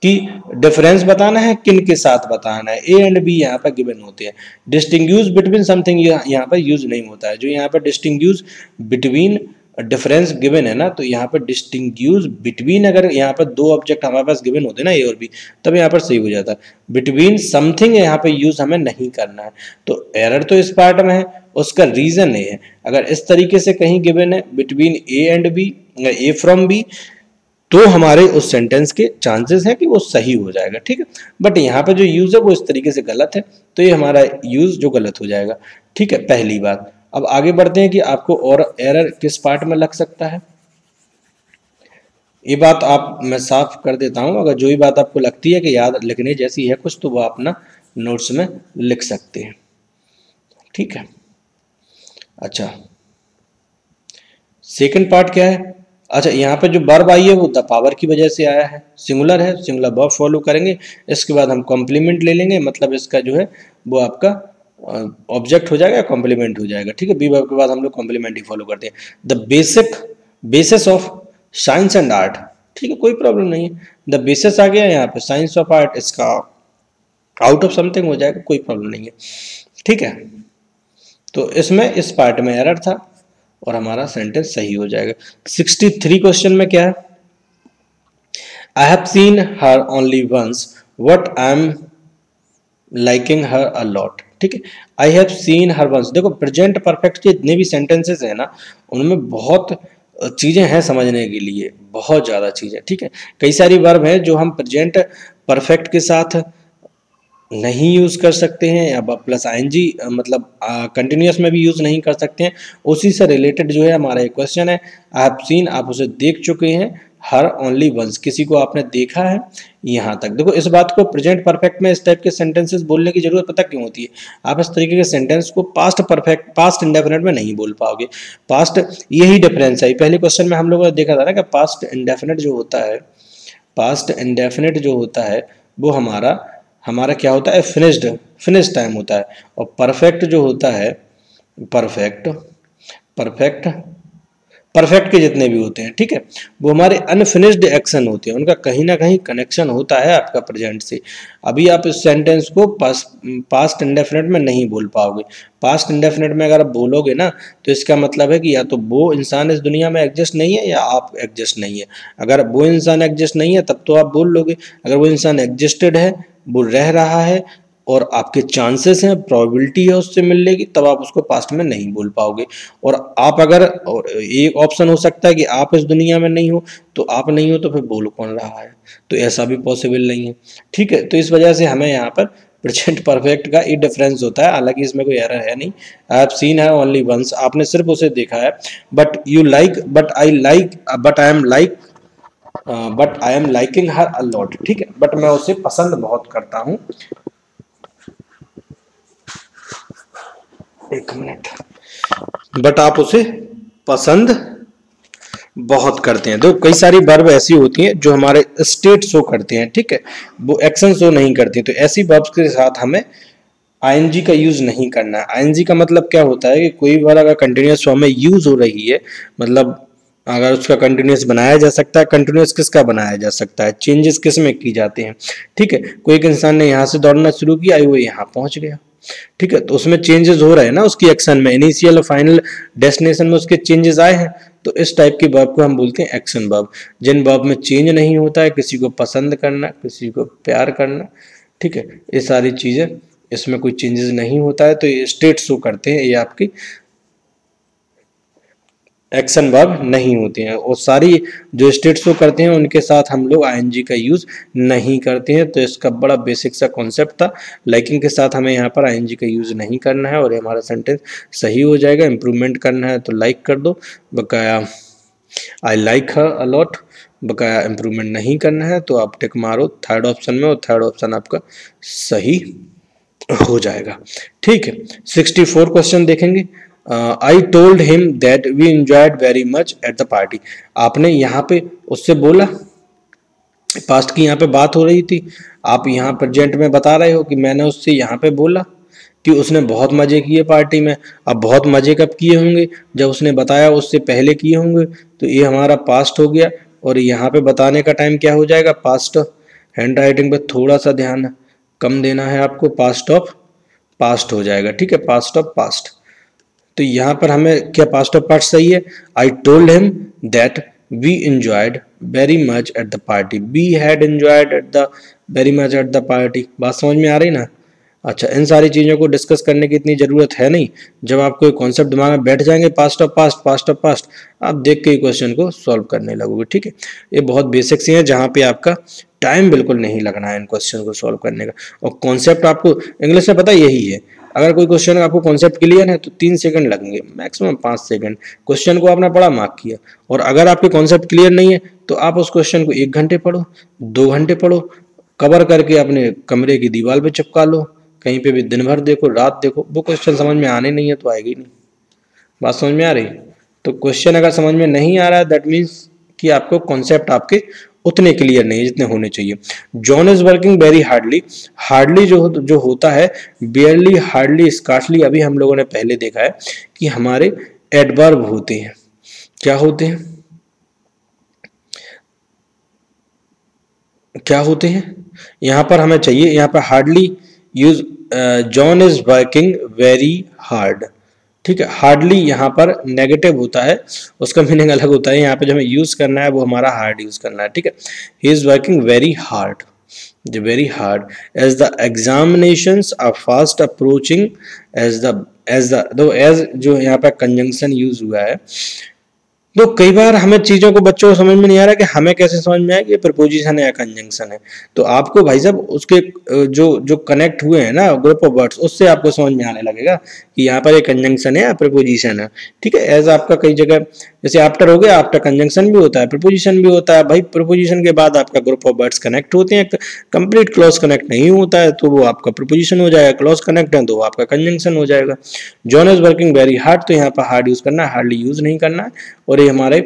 कि डिफरेंस बताना है, किन के साथ बताना है। ए एंड बी यहाँ पर गिवन होते हैं। डिस्टिंग्विश बिटवीन समथिंग यहाँ पर यूज नहीं होता है। जो यहाँ पर डिस्टिंग्विश बिटवीन डिफरेंस गिवन है ना, तो यहाँ पर डिस्टिंग्विश बिटवीन, अगर यहाँ पर दो ऑब्जेक्ट हमारे पास गिवन होते हैं ना, ए और बी, तब यहाँ पर सही हो जाता है। बिटवीन समथिंग यहाँ पे यूज हमें नहीं करना है। तो एरर तो इस पार्ट में है, उसका रीजन ये है, अगर इस तरीके से कहीं गिवन है between A and B, A from B, तो हमारे उस सेंटेंस के चांसेस हैं कि वो सही हो जाएगा, ठीक है। बट यहाँ पे जो यूज है वो इस तरीके से गलत है, तो ये हमारा यूज जो गलत हो जाएगा, ठीक है, पहली बात। अब आगे बढ़ते हैं कि आपको और एरर किस पार्ट में लग सकता है। ये बात आप मैं साफ कर देता हूं, अगर जो भी बात आपको लगती है कि याद लिखने जैसी है कुछ, तो वो अपना नोट्स में लिख सकते हैं, ठीक है। अच्छा, सेकंड पार्ट क्या है। अच्छा, यहाँ पे जो वर्ब आई है वो द पावर की वजह से आया है, सिंगुलर है, सिंगुलर वर्ब फॉलो करेंगे। इसके बाद हम कॉम्प्लीमेंट ले लेंगे, मतलब इसका जो है वो आपका ऑब्जेक्ट हो जाएगा, कॉम्प्लीमेंट हो जाएगा, ठीक है। बी वर्ब के बाद हम लोग कॉम्प्लीमेंट ही फॉलो करते हैं। The basis of science and art, ठीक है, कोई प्रॉब्लम नहीं है। द बेसिस आ गया यहाँ पे, साइंस ऑफ आर्ट, इसका आउट ऑफ समथिंग हो जाएगा, कोई प्रॉब्लम नहीं है, ठीक है। तो इसमें इस पार्ट में एरर था और हमारा सेंटेंस सही हो जाएगा। 63 क्वेश्चन में क्या है, I have seen her only once, what I am liking her a lot, ठीक है। I have seen her once, देखो प्रेजेंट परफेक्ट के जितने भी सेंटेंसेस है ना, उनमें बहुत चीजें हैं समझने के लिए, बहुत ज्यादा चीजें, ठीक है। कई सारी वर्ब है जो हम प्रेजेंट परफेक्ट के साथ नहीं यूज कर सकते हैं, या प्लस आईएनजी मतलब कंटिन्यूअस में भी यूज नहीं कर सकते हैं। उसी से रिलेटेड जो है हमारा एक क्वेश्चन है, आई हैव सीन, आप उसे देख चुके हैं, हर ओनली वंस, किसी को आपने देखा है, यहाँ तक। देखो इस बात को प्रेजेंट परफेक्ट में इस टाइप के सेंटेंसेस बोलने की जरूरत पता क्यों होती है, आप इस तरीके के सेंटेंस को पास्ट परफेक्ट, पास्ट इंडेफिनिट में नहीं बोल पाओगे। पास्ट, यही डिफरेंस है। पहले क्वेश्चन में हम लोगों ने देखा था ना कि पास्ट इंडेफिनिट जो होता है, पास्ट इंडेफिनिट जो होता है वो हमारा क्या होता है, फिनिश्ड टाइम होता है। और परफेक्ट जो होता है, परफेक्ट के जितने भी होते हैं, ठीक है, वो हमारे अनफिनिश्ड एक्शन होते हैं, उनका कहीं ना कहीं कनेक्शन होता है आपका प्रेजेंट से। अभी आप इस सेंटेंस को पास्ट इंडेफिनिट में नहीं बोल पाओगे। पास्ट इंडेफिनिट में अगर आप बोलोगे ना, तो इसका मतलब है कि या तो वो इंसान इस दुनिया में एग्जिस्ट नहीं है, या आप एग्जिस्ट नहीं है। अगर वो इंसान एग्जिस्ट नहीं है तब तो आप बोल लोगे, अगर वो इंसान एग्जिस्टेड है, वो रह रहा है और आपके चांसेस हैं, प्रोबेबिलिटी है उससे मिलने की, तब आप उसको पास्ट में नहीं बोल पाओगे। और आप अगर, और एक ऑप्शन हो सकता है कि आप इस दुनिया में नहीं हो, तो आप नहीं हो तो फिर बोल कौन रहा है, तो ऐसा भी पॉसिबल नहीं है, ठीक है। तो इस वजह से हमें यहाँ पर प्रेजेंट परफेक्ट का ये डिफरेंस होता है, हालांकि इसमें कोई एरर है नहीं। आई हैव सीन है ओनली वंस, आपने सिर्फ उसे देखा है। But you like, but I like, but I am liking her a lot, ठीक है, बट मैं उसे पसंद बहुत करता हूँ। एक मिनट, बट आप उसे पसंद बहुत करते हैं। तो कई सारी वर्ब ऐसी होती हैं जो हमारे स्टेट शो करते हैं, ठीक है, वो एक्शन शो नहीं करती। तो ऐसी वर्ब्स के साथ हमें आईएनजी का यूज नहीं करना है। आईएनजी का मतलब क्या होता है कि कोई वर्ब अगर कंटिन्यूअस फॉर्म में यूज हो रही है, मतलब अगर उसका कंटिन्यूअस बनाया जा सकता है, कंटिन्यूअस किसका बनाया जा सकता है, चेंजेस किस में की जाते हैं, ठीक है। कोई एक इंसान ने यहाँ से दौड़ना शुरू किया, वो यहाँ पहुंच गया, ठीक है, तो उसमें चेंजेस हो रहे हैं ना उसकी एक्शन में, इनिशियल और फाइनल डेस्टिनेशन में उसके चेंजेस आए हैं। तो इस टाइप की वर्ब को हम बोलते हैं एक्शन वर्ब। जिन वर्ब में चेंज नहीं होता है, किसी को पसंद करना, किसी को प्यार करना, ठीक है, ये सारी चीजें, इसमें कोई चेंजेस नहीं होता है, तो ये स्टेट शो करते हैं, ये आपकी एक्शन वर्ब नहीं होते हैं। और सारी जो स्टेट शो करते हैं उनके साथ हम लोग आईएनजी का यूज नहीं करते हैं। तो इसका बड़ा बेसिक सा कॉन्सेप्ट था। लाइकिंग के साथ हमें यहाँ पर आईएनजी का यूज नहीं करना है और हमारा सेंटेंस सही हो जाएगा। इंप्रूवमेंट करना है तो लाइक कर दो, बकाया I like her a lot, बकाया इंप्रूवमेंट नहीं करना है तो आप टिक मारो थर्ड ऑप्शन में, और थर्ड ऑप्शन आपका सही हो जाएगा, ठीक है। 64 क्वेश्चन देखेंगे। I told him that we enjoyed very much at the party. आपने यहाँ पे उससे बोला, पास्ट की यहाँ पे बात हो रही थी, आप यहाँ प्रेजेंट में बता रहे हो कि मैंने उससे यहाँ पे बोला, कि उसने बहुत मजे किए पार्टी में। अब बहुत मजे कब किए होंगे, जब उसने बताया उससे पहले किए होंगे, तो ये हमारा पास्ट हो गया। और यहाँ पे बताने का टाइम क्या हो जाएगा, पास्ट। हैंड राइटिंग पे थोड़ा सा ध्यान कम देना है आपको, पास्ट ऑफ पास्ट हो जाएगा, ठीक है, पास्ट ऑफ पास्ट। तो यहाँ पर हमें क्या पास्ट ऑफ पास्ट सही है, I told him that we enjoyed very much at the party, we had enjoyed at the very much at the party. बात समझ में आ रही ना। अच्छा, इन सारी चीज़ों को डिस्कस करने की इतनी ज़रूरत है नहीं। जब आपको एक कॉन्सेप्ट दिमाग में बैठ जाएंगे, past of past, past of past, आप देख के ही क्वेश्चन को सॉल्व करने लगोगे, ठीक है। ये बहुत बेसिक्स ही हैं जहाँ पे आपका टाइम बिल्कुल नहीं लगना है इन क्वेश्चन को सॉल्व करने का। और कॉन्सेप्ट आपको इंग्लिश में पता यही है, अगर कोई क्वेश्चन आपको कॉन्सेप्ट क्लियर है तो 3 सेकंड लगेंगे, मैक्सिमम 5 सेकंड। क्वेश्चन को आपने पढ़ा, मार्क किया। और अगर आपके कॉन्सेप्ट क्लियर नहीं है तो आप उस क्वेश्चन को 1 घंटे पढ़ो, 2 घंटे पढ़ो, कवर करके अपने कमरे की दीवार पे चिपका लो, कहीं पे भी दिन भर देखो, रात देखो, वो क्वेश्चन समझ में आने नहीं है तो आएगी नहीं। बात समझ में आ रही। तो क्वेश्चन अगर समझ में नहीं आ रहा है, दैट मीन्स कि आपको कॉन्सेप्ट आपके उतने क्लियर नहीं है जितने होने चाहिए। John is working very hardly, hardly जो होता है, बेयरली, हार्डली, स्कार्सली, अभी हम लोगों ने पहले देखा है कि हमारे एडवर्ब होते हैं। क्या होते हैं, क्या होते हैं, यहां पर हमें चाहिए, यहां पर hardly use, John is working very hard, ठीक है। हार्डली यहाँ पर नेगेटिव होता है, उसका मीनिंग अलग होता है। यहाँ पे जो हमें यूज करना है वो हमारा हार्ड यूज करना है, ठीक है। He is working very hard, very hard, as the examinations are fast approaching, as जो यहाँ पे कंजंक्शन यूज हुआ है। तो कई बार हमें चीजों को, बच्चों को समझ में नहीं आ रहा कि हमें कैसे समझ में आए कि ये प्रपोजिशन है या कंजंक्शन है। तो आपको भाई साहब उसके जो कनेक्ट हुए हैं ना ग्रुप ऑफ वर्ड्स, उससे आपको समझ में आने लगेगा कि यहाँ पर एक कंजंक्शन है या प्रपोजिशन है, ठीक है। एज आपका कई जगह जैसे आफ्टर हो गया, आफ्टर कंजंक्शन भी होता है, प्रपोजिशन भी होता है। भाई प्रपोजिशन के बाद आपका ग्रुप ऑफ वर्ड्स कनेक्ट होते हैं, कंप्लीट क्लॉज कनेक्ट नहीं होता है तो वो आपका प्रपोजिशन हो जाएगा, क्लॉज कनेक्ट है तो वो आपका कंजंक्शन हो जाएगा। John is working very hard, तो यहाँ पर हार्ड यूज करना है, हार्डली यूज नहीं करना है। और ये हमारे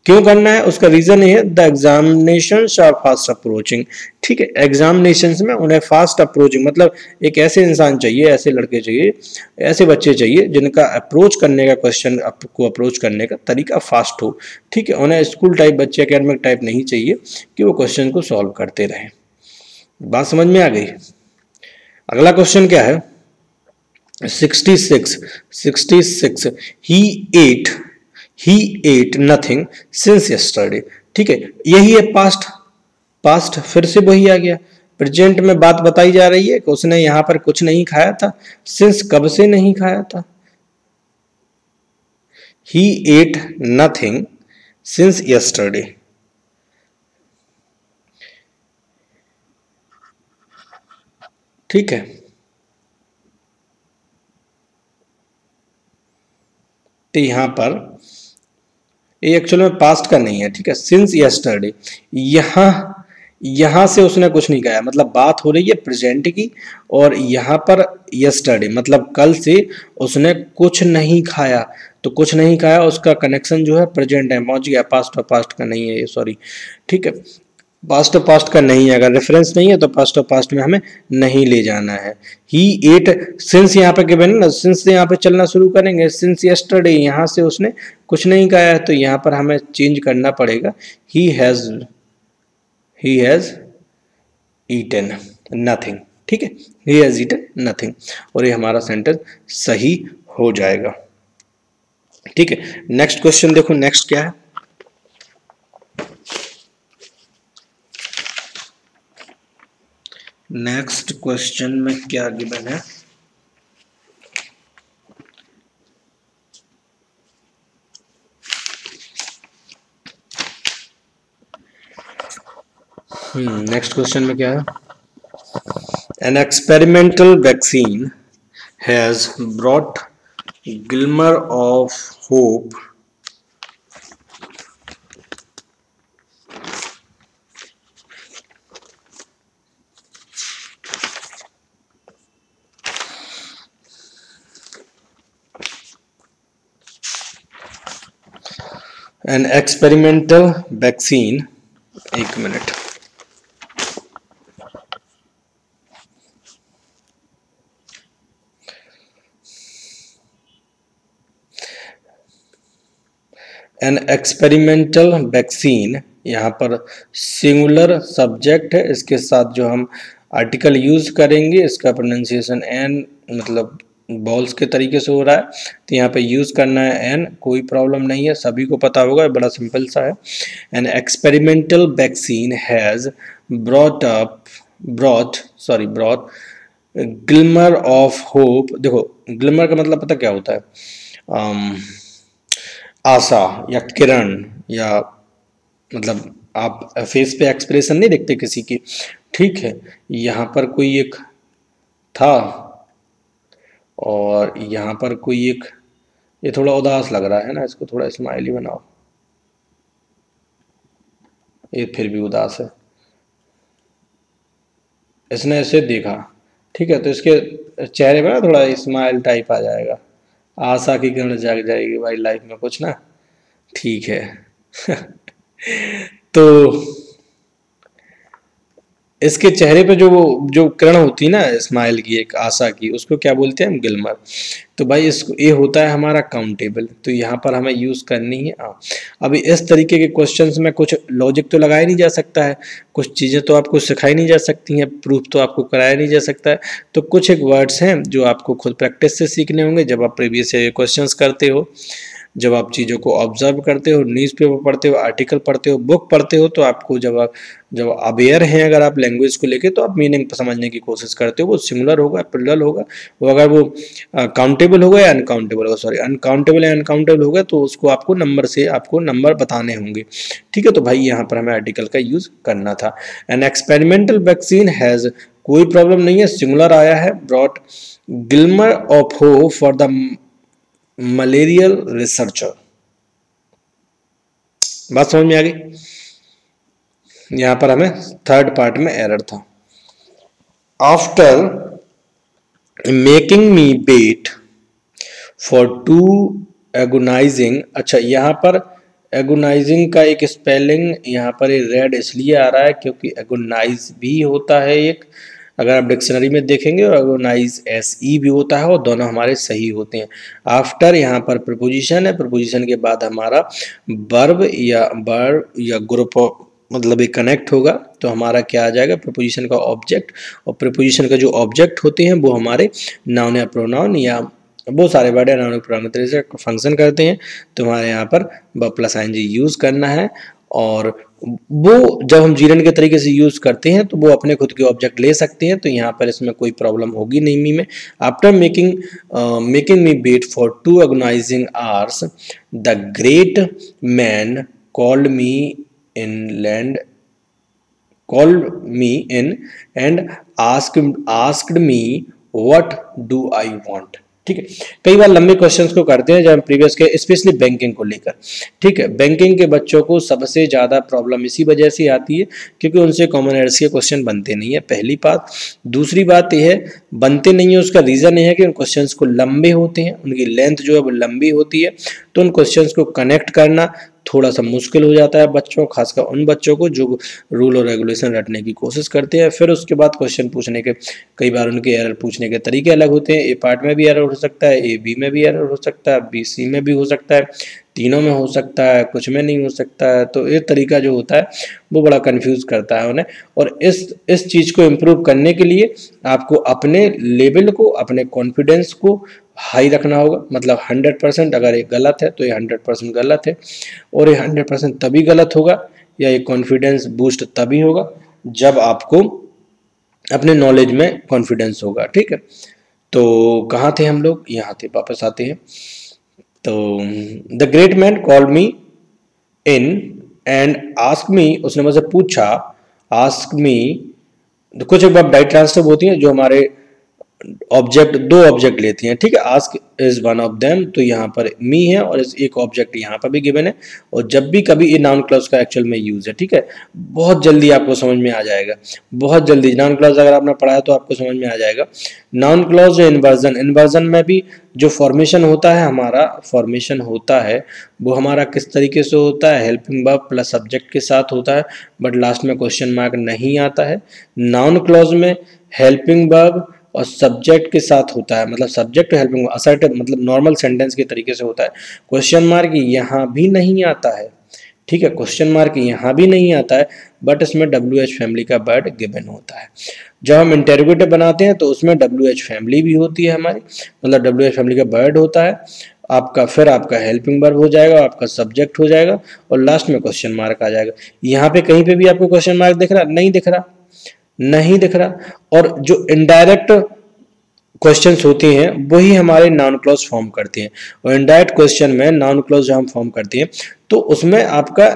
क्यों करना है, उसका रीजन ये है, the examinations are fast approaching, ठीक है। एग्जामिनेशंस में उन्हें फास्ट अप्रोचिंग, मतलब एक ऐसे इंसान चाहिए, ऐसे लड़के चाहिए, ऐसे बच्चे चाहिए जिनका अप्रोच करने का, क्वेश्चन को अप्रोच करने का तरीका फास्ट हो, ठीक है। उन्हें स्कूल टाइप बच्चे, एकेडमिक टाइप नहीं चाहिए कि वो क्वेश्चन को सॉल्व करते रहे। बात समझ में आ गई। अगला क्वेश्चन क्या है, 66 he ate nothing since yesterday, ठीक है। यही है पास्ट, पास्ट फिर से वही आ गया। प्रेजेंट में बात बताई जा रही है कि उसने यहां पर कुछ नहीं खाया था, सिंस कब से नहीं खाया था, he ate nothing since yesterday, ठीक है। तो यहां पर ये एक्चुअल में पास्ट का नहीं है, ठीक है। सिंस यस्टरडे, यहां से उसने कुछ नहीं खाया, मतलब बात हो रही है प्रेजेंट की, और यहां पर यस्टरडे मतलब कल से उसने कुछ नहीं खाया। तो कुछ नहीं खाया, उसका कनेक्शन जो है प्रेजेंट है, पहुंच गया, पास्ट और पास्ट का नहीं है ये, सॉरी, ठीक है। पास्ट ऑफ पास्ट का नहीं है, अगर रेफरेंस नहीं है तो पास्ट ऑफ पास्ट में हमें नहीं ले जाना है। ही एट, सिंस यहाँ पे गिवन है ना, सिंस से यहाँ पे चलना शुरू करेंगे, सिंस यस्टरडे यहाँ से उसने कुछ नहीं खाया है, तो यहाँ पर हमें चेंज करना पड़ेगा, ही हैज ईटन नथिंग, ठीक है, ही हैज ईटन नथिंग, और ये हमारा सेंटेंस सही हो जाएगा, ठीक है। नेक्स्ट क्वेश्चन देखो, नेक्स्ट क्या है, नेक्स्ट क्वेश्चन में क्या गिवन है, नेक्स्ट क्वेश्चन में क्या है, N experimental vaccine has brought glimmer of hope N experimental vaccine, एक मिनट, एन एक्सपेरिमेंटल वैक्सीन, यहाँ पर सिंगुलर सब्जेक्ट है, इसके साथ जो हम आर्टिकल यूज करेंगे इसका प्रोनाउंसिएशन एन मतलब बॉल्स के तरीके से हो रहा है, तो यहाँ पे यूज करना है एन, कोई प्रॉब्लम नहीं है, सभी को पता होगा, बड़ा सिंपल सा है। N experimental vaccine has brought glimmer of hope. देखो ग्लिमर का मतलब पता क्या होता है, आशा या किरण, या मतलब आप फेस पे एक्सप्रेशन नहीं देखते किसी की, ठीक है, यहाँ पर कोई एक था और यहाँ पर कोई एक, ये थोड़ा उदास लग रहा है ना, इसको थोड़ा स्माइली बनाओ, ये फिर भी उदास है, इसने ऐसे देखा, ठीक है, तो इसके चेहरे पे ना थोड़ा स्माइल टाइप आ जाएगा, आशा की किरण जाग जाएगी भाई लाइफ में कुछ ना, ठीक है। तो इसके चेहरे पे जो किरण होती है ना स्माइल की, एक आशा की, उसको क्या बोलते हैं हम, गिल्मर। तो भाई इसको ये होता है हमारा काउंटेबल, तो यहाँ पर हमें यूज करनी है आ। अभी इस तरीके के क्वेश्चंस में कुछ लॉजिक तो लगाया नहीं जा सकता है, कुछ चीज़ें तो आपको सिखाई नहीं जा सकती हैं, प्रूफ तो आपको कराया नहीं जा सकता है, तो कुछ एक वर्ड्स हैं जो आपको खुद प्रैक्टिस से सीखने होंगे जब आप प्रीवियस क्वेश्चंस करते हो, जब आप चीज़ों को ऑब्जर्व करते हो, न्यूज़पेपर पढ़ते हो, आर्टिकल पढ़ते हो, बुक पढ़ते हो, तो आपको जब अवेयर हैं अगर आप लैंग्वेज को लेके, तो आप मीनिंग समझने की कोशिश करते हो, वो सिंगुलर होगा प्लूरल होगा, वो अगर वो काउंटेबल होगा या अनकाउंटेबल होगा, सॉरी अनकाउंटेबल या अनकाउंटेबल होगा, तो उसको आपको नंबर से आपको नंबर बताने होंगे, ठीक है। तो भाई यहाँ पर हमें आर्टिकल का यूज करना था। एन एक्सपेरिमेंटल वैक्सीन हैज, कोई प्रॉब्लम नहीं है, सिंगुलर आया है, brought glimmer of hope for the malarial researcher. बात समझ में आ गई? यहां पर हमें थर्ड पार्ट में एरर था। After making me wait for two agonizing, अच्छा यहां पर एगोनाइजिंग का एक स्पेलिंग यहाँ पर रेड इसलिए आ रहा है क्योंकि एगोनाइज भी होता है एक, अगर आप डिक्शनरी में देखेंगे, और एगोनाइज SE भी होता है, और दोनों हमारे सही होते हैं। आफ्टर यहाँ पर प्रपोजिशन है, प्रपोजिशन के बाद हमारा वर्ब या ग्रुप मतलब एक कनेक्ट होगा, तो हमारा क्या आ जाएगा, प्रपोजिशन का ऑब्जेक्ट, और प्रपोजिशन का जो ऑब्जेक्ट होते हैं वो हमारे नाउन या प्रोनाउन या बहुत सारे वर्ड है नाउन प्रोनाउन तरह से फंक्शन करते हैं, तो हमारे यहाँ पर +ing यूज करना है, और वो जब हम जीरन के तरीके से यूज करते हैं तो वो अपने खुद के ऑब्जेक्ट ले सकते हैं, तो यहाँ पर इसमें कोई प्रॉब्लम होगी नहीं मी में। After making me wait for 2 agonizing hours the great man called me in and asked me what do I want। ठीक है, कई बार लंबे क्वेश्चंस को करते हैं जब हम प्रीवियस के, स्पेशली बैंकिंग को लेकर, ठीक है, बैंकिंग के बच्चों को सबसे ज़्यादा प्रॉब्लम इसी वजह से आती है क्योंकि उनसे कॉमन एर्स के क्वेश्चन बनते नहीं है, पहली बात। दूसरी बात यह है बनते नहीं है, उसका रीज़न ये है कि उन क्वेश्चंस को लंबे होते हैं, उनकी लेंथ जो है वो लंबी होती है, तो उन क्वेश्चंस को कनेक्ट करना थोड़ा सा मुश्किल हो जाता है बच्चों, खासकर उन बच्चों को जो रूल और रेगुलेशन रटने की कोशिश करते हैं। फिर उसके बाद क्वेश्चन पूछने के कई बार उनके एरर पूछने के तरीके अलग होते हैं, ए पार्ट में भी एरर हो सकता है, ए बी में भी एरर हो सकता है, बी सी में भी हो सकता है, तीनों में हो सकता है, कुछ में नहीं हो सकता है, तो ये तरीका जो होता है वो बड़ा कंफ्यूज करता है उन्हें। और इस चीज़ को इम्प्रूव करने के लिए आपको अपने लेवल को, अपने कॉन्फिडेंस को हाई रखना होगा, मतलब 100%। अगर ये गलत है तो ये 100% गलत है, और ये 100% तभी गलत होगा या ये कॉन्फिडेंस बूस्ट तभी होगा जब आपको अपने नॉलेज में कॉन्फिडेंस होगा, ठीक है। तो कहाँ थे हम लोग, यहाँ थे, वापस आते हैं। तो the great man called me in and ask me, उसने मुझसे पूछा, आस्क मी, कुछ एक बार डाइट ट्रांसफर होती है जो हमारे ऑब्जेक्ट, दो ऑब्जेक्ट लेती हैं, ठीक है, ask is one of them, तो यहाँ पर मी है और एक ऑब्जेक्ट यहाँ पर भी गिवन है, और जब भी कभी ये नाउन क्लॉज का एक्चुअल में यूज है, ठीक है, बहुत जल्दी आपको समझ में आ जाएगा, बहुत जल्दी। नाउन क्लॉज अगर आपने पढ़ा है तो आपको समझ में आ जाएगा। नाउन क्लॉज इन्वर्जन, इन्वर्जन में भी जो फॉर्मेशन होता है, हमारा फॉर्मेशन होता है वो हमारा किस तरीके से होता है, हेल्पिंग वर्ब प्लस सब्जेक्ट के साथ होता है, बट लास्ट में क्वेश्चन मार्क नहीं आता है। नाउन क्लॉज में हेल्पिंग वर्ब और सब्जेक्ट के साथ होता है, मतलब सब्जेक्ट हेल्पिंग असर्टिव मतलब नॉर्मल सेंटेंस के तरीके से होता है। क्वेश्चन मार्क यहाँ भी नहीं आता है, ठीक है, क्वेश्चन मार्क यहाँ भी नहीं आता है, बट इसमें WH फैमिली का वर्ड गिवन होता है। जब हम इंटेरोगेटिव बनाते हैं तो उसमें WH फैमिली भी होती है हमारी, मतलब WH फैमिली का वर्ड होता है आपका, फिर आपका हेल्पिंग वर्ब हो जाएगा, आपका सब्जेक्ट हो जाएगा और लास्ट में क्वेश्चन मार्क आ जाएगा। यहाँ पे कहीं पे भी आपको क्वेश्चन मार्क दिख रहा? नहीं दिख रहा, नहीं दिख रहा। और जो इनडायरेक्ट क्वेश्चंस होती हैं वही हमारे नाउन क्लॉज फॉर्म करती हैं, और इनडायरेक्ट क्वेश्चन में नाउन क्लॉज जब हम फॉर्म करती हैं तो उसमें आपका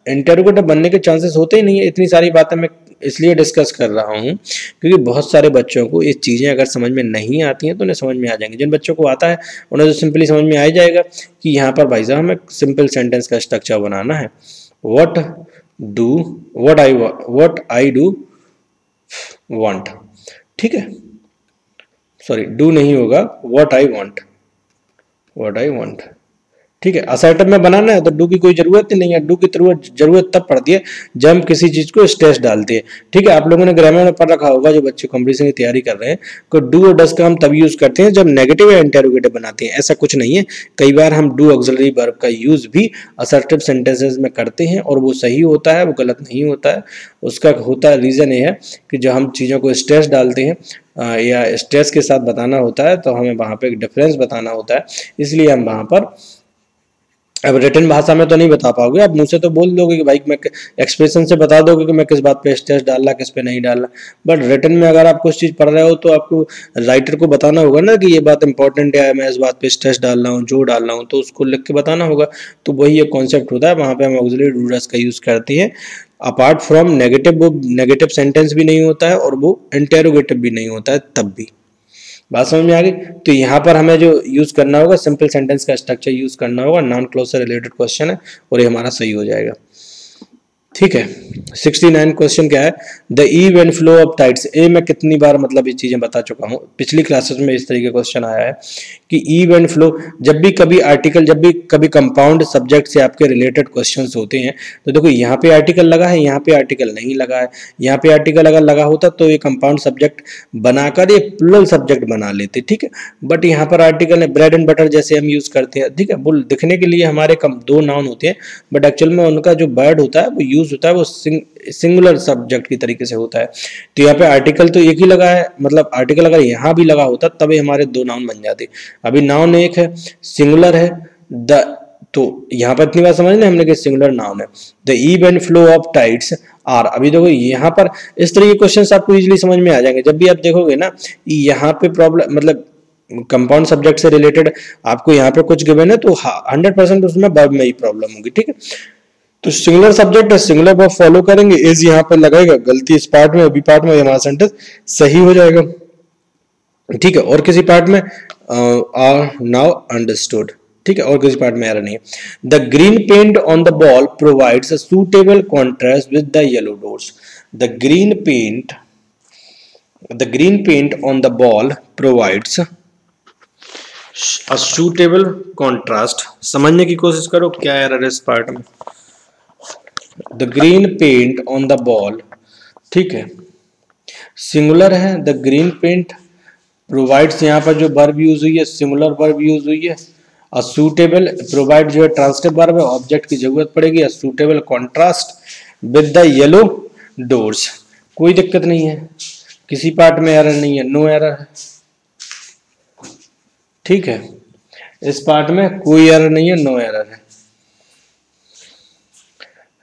इंटरोगेटिव बनने के चांसेस होते ही नहीं है। इतनी सारी बातें मैं इसलिए डिस्कस कर रहा हूँ क्योंकि बहुत सारे बच्चों को ये चीज़ें अगर समझ में नहीं आती हैं तो उन्हें समझ में आ जाएंगी। जिन बच्चों को आता है उन्हें तो सिंपली समझ में आ ही जाएगा कि यहाँ पर भाई साहब हमें सिंपल सेंटेंस का स्ट्रक्चर बनाना है। व्हाट आई डू वांट, ठीक है, सॉरी डू नहीं होगा, व्हाट आई वांट, ठीक है। असर्टिव में बनाना है तो डू की कोई जरूरत ही नहीं है, डू की जरूरत तब पड़ती है जब हम किसी चीज को स्ट्रेस डालते हैं, ठीक है। आप लोगों ने ग्रामर में पढ़ रखा होगा, जो बच्चे कॉम्पिटिशन की तैयारी कर रहे हैं, तो डू और डस का हम तब यूज करते हैं जब नेगेटिव या इंटेरोगेटिव बनाते हैं। ऐसा कुछ नहीं है, कई बार हम डू ऑक्सिलरी वर्ब का यूज भी असर्टिव सेंटेंसेस में करते हैं और वो सही होता है, वो गलत नहीं होता है। उसका होता है रीजन ये है कि जब हम चीजों को स्ट्रेस डालते हैं या स्ट्रेस के साथ बताना होता है तो हमें वहां पे एक डिफरेंस बताना होता है, इसलिए हम वहां पर अब रिटन भाषा में तो नहीं बता पाओगे, आप मुंह से तो बोल दोगे कि भाई मैं एक्सप्रेशन से बता दोगे कि मैं किस बात पे स्ट्रेस डालना किस पे नहीं डालना, बट रिटन में अगर आप कुछ चीज पढ़ रहे हो तो आपको राइटर को बताना होगा ना कि ये बात इंपॉर्टेंट है, मैं इस बात पे स्ट्रेस डाल रहा हूँ, जोर डाल रहा हूँ, तो उसको लिख के बताना होगा। तो वही एक कॉन्सेप्ट होता है, वहां पे हम ऑक्सिलरी डू डस का यूज करते हैं। अपार्ट फ्रॉम नेगेटिव, वो नेगेटिव सेंटेंस भी नहीं होता है और वो इंटेरोगेटिव भी नहीं होता है, तब भी। बात समझ में आ गई? तो यहाँ पर हमें जो यूज करना होगा सिंपल सेंटेंस का स्ट्रक्चर यूज करना होगा, नॉन क्लॉज से रिलेटेड क्वेश्चन है और ये हमारा सही हो जाएगा, ठीक है। 69 क्वेश्चन क्या है? The ebb and flow of tides. ए मैं कितनी बार मतलब ये चीजें बता चुका हूँ, पिछली क्लासेस में इस तरीके का क्वेश्चन आया है कि ईव एंड फ्लो, जब भी कभी आर्टिकल, जब भी कभी कंपाउंड सब्जेक्ट से आपके रिलेटेड क्वेश्चंस होते हैं तो देखो यहाँ पे आर्टिकल लगा है, यहाँ पे आर्टिकल नहीं लगा है। यहाँ पे आर्टिकल अगर लगा होता तो ये कंपाउंड सब्जेक्ट बनाकर ये प्लूरल सब्जेक्ट बना लेते, ठीक है। बट यहाँ पर आर्टिकल है, ब्रेड एंड बटर जैसे हम यूज करते हैं, ठीक है। वो दिखने के लिए हमारे दो नाउन होते हैं बट एक्चुअल में उनका जो वर्ड होता है वो यूज होता है वो सिंगुलर सब्जेक्ट की तरीके से होता है। तो यहाँ पे आर्टिकल तो एक ही लगा है, मतलब आर्टिकल अगर यहाँ भी लगा होता तभी हमारे दो नाउन बन जाते। अभी नाउन एक है, सिंगुलर है द, तो यहाँ पर इतनी बात समझ लें हमने कि सिंगुलर नाउन है। The ebb and flow of tides are. अभी देखो यहाँ पर इस तरह के क्वेश्चंस आपको इजीली समझ में आ जाएंगे। जब भी आप देखोगे ना यहाँ पे प्रॉब्लम मतलब कंपाउंड सब्जेक्ट से रिलेटेड आपको यहाँ पे कुछ गिवन है तो 100% उसमें वर्ब में ही प्रॉब्लम होगी, ठीक है। तो सिंगुलर सब्जेक्ट है, सिंगुलर वर्ब फॉलो करेंगे, इज यहाँ पर लगाएगा, गलती इस पार्ट में, बी पार्ट में हमारा सेंटेंस सही हो जाएगा, ठीक है। और किसी पार्ट में आर नाउ अंडरस्टूड, ठीक है, और किसी पार्ट में एरर नहीं है। The green paint on the ball provides a suitable contrast with the yellow doors. The green paint on the ball provides a suitable contrast. समझने की कोशिश करो क्या एरर है इस पार्ट में। The green paint on the ball, ठीक है, सिंगुलर है, द ग्रीन पेंट प्रोवाइड्स, यहाँ पर जो वर्ब यूज हुई है सिंगुलर वर्ब यूज हुई है। अ सूटेबल, प्रोवाइड जो है ट्रांसिटिव वर्ब है, ऑब्जेक्ट की जरूरत पड़ेगी। अ suitable contrast with the yellow doors. कोई दिक्कत नहीं है, किसी पार्ट में एरर नहीं है, नो एरर है, ठीक है। इस पार्ट में कोई एरर नहीं है, नो एरर है।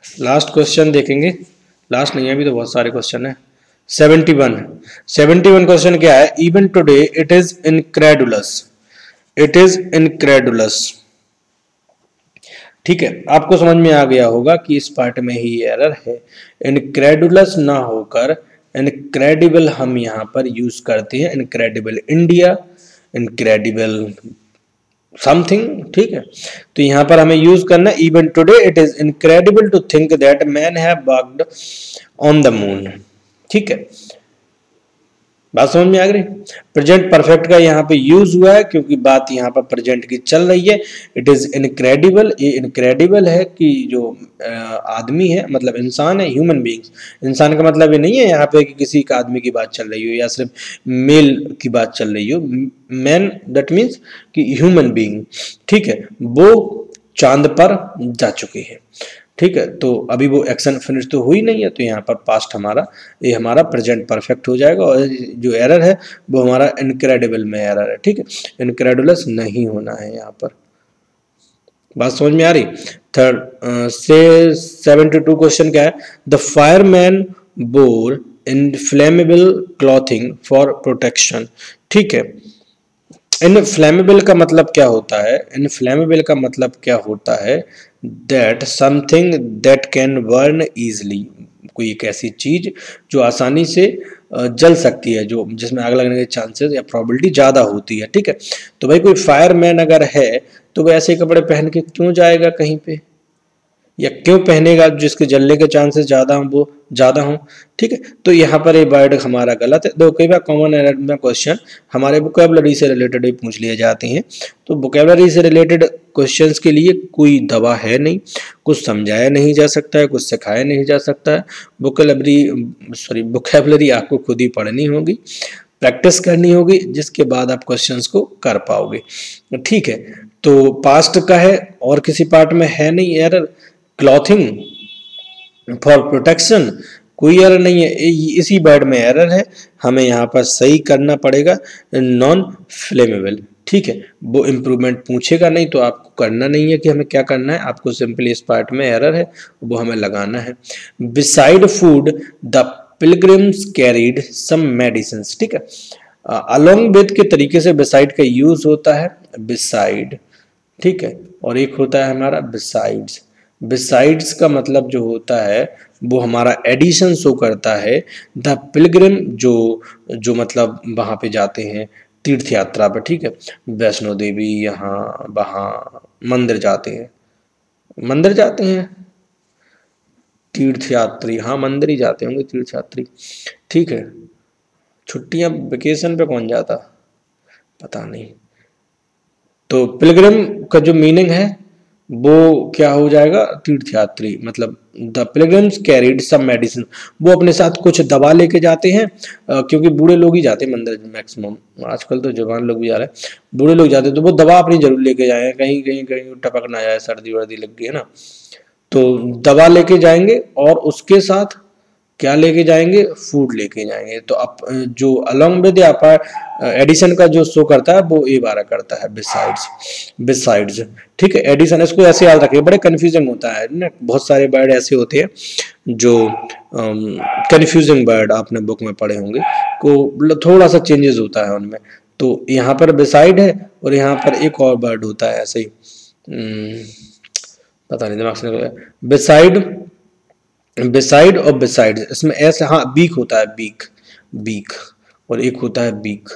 लास्ट क्वेश्चन देखेंगे, लास्ट नहीं है अभी तो बहुत सारे क्वेश्चन है। 71 क्वेश्चन क्या है? Even today it is incredulous, it is incredulous, ठीक है। आपको समझ में आ गया होगा कि इस पार्ट में ही एरर है। इनक्रेडुलस ना होकर इनक्रेडिबल हम यहाँ पर यूज करते हैं। इनक्रेडिबल इंडिया, इनक्रेडिबल समथिंग, ठीक है। तो यहाँ पर हमें यूज करना even today it is incredible to think that man have walked on the moon, ठीक है। बात समझ में आ गई। प्रेजेंट परफेक्ट का यहाँ पे यूज हुआ है क्योंकि बात यहाँ पर प्रेजेंट की चल रही है। इट इज इनक्रेडिबल, ये इनक्रेडिबल है कि जो आदमी है मतलब इंसान है, ह्यूमन बीइंग्स, इंसान का मतलब ये नहीं है यहाँ पे कि किसी एक आदमी की बात चल रही हो या सिर्फ मेल की बात चल रही हो। मैन दैट मीन्स कि ह्यूमन बीइंग, ठीक है, वो चांद पर जा चुके हैं, ठीक है। तो अभी वो एक्शन फिनिश तो हुई नहीं है, तो यहाँ पर पास्ट हमारा, ये हमारा प्रेजेंट परफेक्ट हो जाएगा। और जो एरर है वो हमारा इनक्रेडिबल में एरर है, ठीक है, इनक्रेडुलस नहीं होना है यहाँ पर। बात समझ में आ रही। थर्ड से 72 क्वेश्चन क्या है, the fireman bore inflammable clothing for protection, ठीक है। इनफ्लेमेबल का मतलब क्या होता है, इनफ्लेमेबल का मतलब क्या होता है, that something that can burn easily, कोई एक ऐसी चीज जो आसानी से जल सकती है, जो जिसमें आग लगने के चांसेस या प्रोबेबिलिटी ज्यादा होती है, ठीक है। तो भाई कोई फायरमैन अगर है तो वो ऐसे कपड़े पहन के क्यों जाएगा कहीं पे, या क्यों पहनेगा जिसके जलने के चांसेस ज्यादा हों, वो ज्यादा हों, ठीक है। तो यहाँ पर ये वर्ड हमारा गलत है। दो कई बार कॉमन एरर में क्वेश्चन हमारे वोकैबुलरी से रिलेटेड ही पूछ लिए जाते हैं, तो वोकैबुलरी से रिलेटेड क्वेश्चंस के लिए कोई दवा है नहीं, कुछ समझाया नहीं जा सकता है, कुछ सिखाया नहीं जा सकता है। वोकैबुलरी आपको खुद ही पढ़नी होगी, प्रैक्टिस करनी होगी, जिसके बाद आप क्वेश्चंस को कर पाओगे, ठीक है। तो पास्ट का है और किसी पार्ट में है नहीं एरर। क्लॉथिंग फॉर प्रोटेक्शन कोई एरर नहीं है, इसी वर्ड में एरर है, हमें यहाँ पर सही करना पड़ेगा नॉन फ्लेमेबल, ठीक है। वो इम्प्रूवमेंट पूछेगा नहीं तो आपको करना नहीं है कि हमें क्या करना है, आपको सिंपली इस पार्ट में एरर है वो हमें लगाना है। Beside food the pilgrims carried some medicine, ठीक है। अलोंग विद के तरीके से बिसाइड का यूज होता है, बिसाइड, ठीक है, और एक होता है हमारा बिसाइड्स। बिसाइड्स का मतलब जो होता है वो हमारा एडिशन शो करता है। द पिलग्रिम जो मतलब वहां पे जाते हैं तीर्थ यात्रा पर, ठीक है, वैष्णो देवी, यहाँ वहाँ मंदिर जाते हैं, मंदिर जाते हैं तीर्थ यात्री, हाँ मंदिर ही जाते होंगे तीर्थ यात्री, ठीक है। छुट्टियां वेकेशन पे कौन जाता पता नहीं। तो पिलग्रिम का जो मीनिंग है वो क्या हो जाएगा, तीर्थयात्री, मतलब the pilgrims carried some medicine, वो अपने साथ कुछ दवा लेके जाते हैं, क्योंकि बूढ़े लोग ही जाते हैं मंदिर मैक्सिमम, आजकल तो जवान लोग भी जा रहे हैं, बूढ़े लोग जाते हैं, तो वो दवा अपनी जरूर लेके जाए, कहीं कहीं कहीं टपक ना जाए, सर्दी वर्दी लग गई है ना, तो दवा लेके जाएंगे और उसके साथ क्या लेके जाएंगे, फूड लेके जाएंगे। तो अब जो अलोंग विद एडिशन का जो शो करता है वो ए बारह करता है बिसाइड्स, बिसाइड्स, ठीक है। एडिशन इसको ऐसे याद रखिए, बड़े कंफ्यूजिंग होता है ना, बहुत सारे वर्ड ऐसे होते हैं जो कंफ्यूजिंग वर्ड आपने बुक में पढ़े होंगे, को थोड़ा सा चेंजेस होता है उनमें। तो यहाँ पर बिसाइड है और यहाँ पर एक और वर्ड होता है ऐसे ही, पता नहीं दिमाग से निकल गया, बिसाइड, बिसाइड और बिसाइड, इसमें ऐसे, हाँ बीक होता है, बीक, बीक, और एक होता है बीक,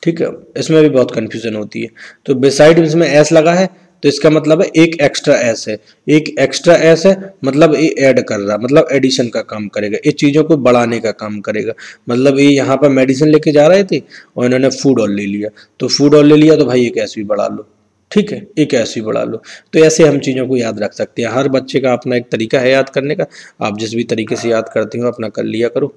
ठीक है, इसमें भी बहुत कंफ्यूजन होती है। तो बिसाइड इसमें एस लगा है तो इसका मतलब है एक एक्स्ट्रा एस है, एक एक्स्ट्रा एस है मतलब ये ऐड कर रहा, मतलब एडिशन का काम करेगा, ये चीजों को बढ़ाने का काम करेगा। मतलब ये यहाँ पर मेडिसिन लेके जा रहे थे और इन्होंने फूड और ले लिया, तो फूड और ले लिया तो भाई एक ऐसे भी बढ़ा लो, ठीक है, एक ऐसे ही बढ़ा लो। तो ऐसे हम चीज़ों को याद रख सकते हैं, हर बच्चे का अपना एक तरीका है याद करने का, आप जिस भी तरीके से याद करते हो अपना कर लिया करो,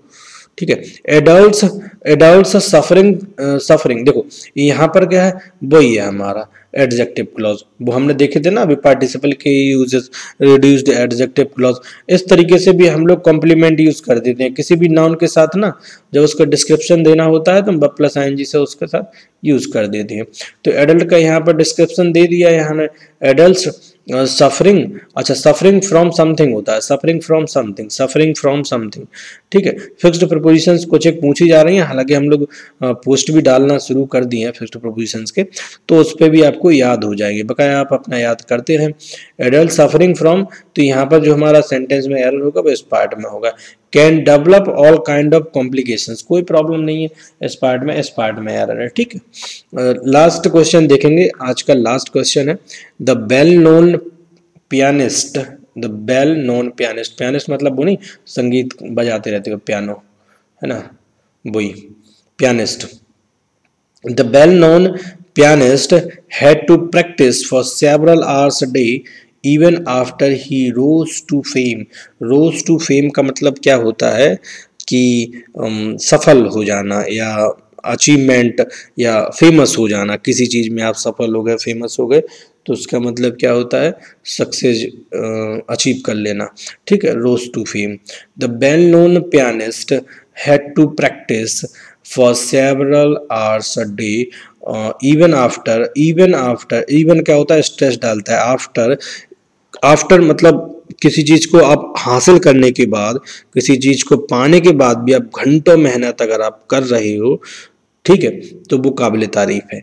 ठीक है। एडल्ट्स, एडल्ट्स सफरिंग, सफरिंग देखो यहाँ पर क्या है, वही है हमारा एडजेक्टिव क्लॉज, वो हमने देखे थे ना अभी, पार्टिसिपल के यूजेस, रिड्यूस्ड एडजेक्टिव क्लॉज, इस तरीके से भी हम लोग कॉम्प्लीमेंट यूज कर देते हैं किसी भी नाउन के साथ ना, जब उसका डिस्क्रिप्शन देना होता है तो हम प्लस आईएनजी से उसके साथ यूज कर देते हैं। तो एडल्ट का यहाँ पर डिस्क्रिप्शन दे दिया यहाँ ने, एडल्ट्स सफरिंग, अच्छा सफरिंग फ्रॉम समथिंग होता है, suffering from something, suffering from something, ठीक है। फिक्स्ड प्रपोजिशंस कुछ एक पूछी जा रही हैं, हालांकि हम लोग पोस्ट भी डालना शुरू कर दिए हैं फिक्स्ड प्रपोजिशंस के, तो उस पर भी आपको याद हो जाएंगे, बकाया आप अपना याद करते रहें। एडल्ट सफरिंग फ्रॉम, तो यहाँ पर जो हमारा सेंटेंस में एरर होगा वो इस पार्ट में होगा, can develop all kind of complications, कोई प्रॉब्लम नहीं है इस पार्ट में, इस पार्ट में एरर है, ठीक है। लास्ट क्वेश्चन देखेंगे, आज का लास्ट क्वेश्चन है, the well known pianist, the well known pianist, pianist मतलब वो नहीं संगीत बजाते रहते हो पियानो, है ना, वही, pianist. The well-known pianist had to practice for several hours a day even after he rose to fame. Rose to fame का मतलब क्या होता है कि सफल हो जाना या अचीवमेंट या फेमस हो जाना, किसी चीज़ में आप सफल हो गए, फेमस हो गए, तो उसका मतलब क्या होता है, सक्सेस अचीव कर लेना, ठीक है, rose to fame. The well known pianist had to practise for several hours a day even क्या होता है, स्ट्रेस डालता है. आफ्टर मतलब किसी चीज को आप हासिल करने के बाद, किसी चीज को पाने के बाद भी आप घंटों मेहनत अगर आप कर रहे हो, ठीक है, तो वो काबिल तारीफ है.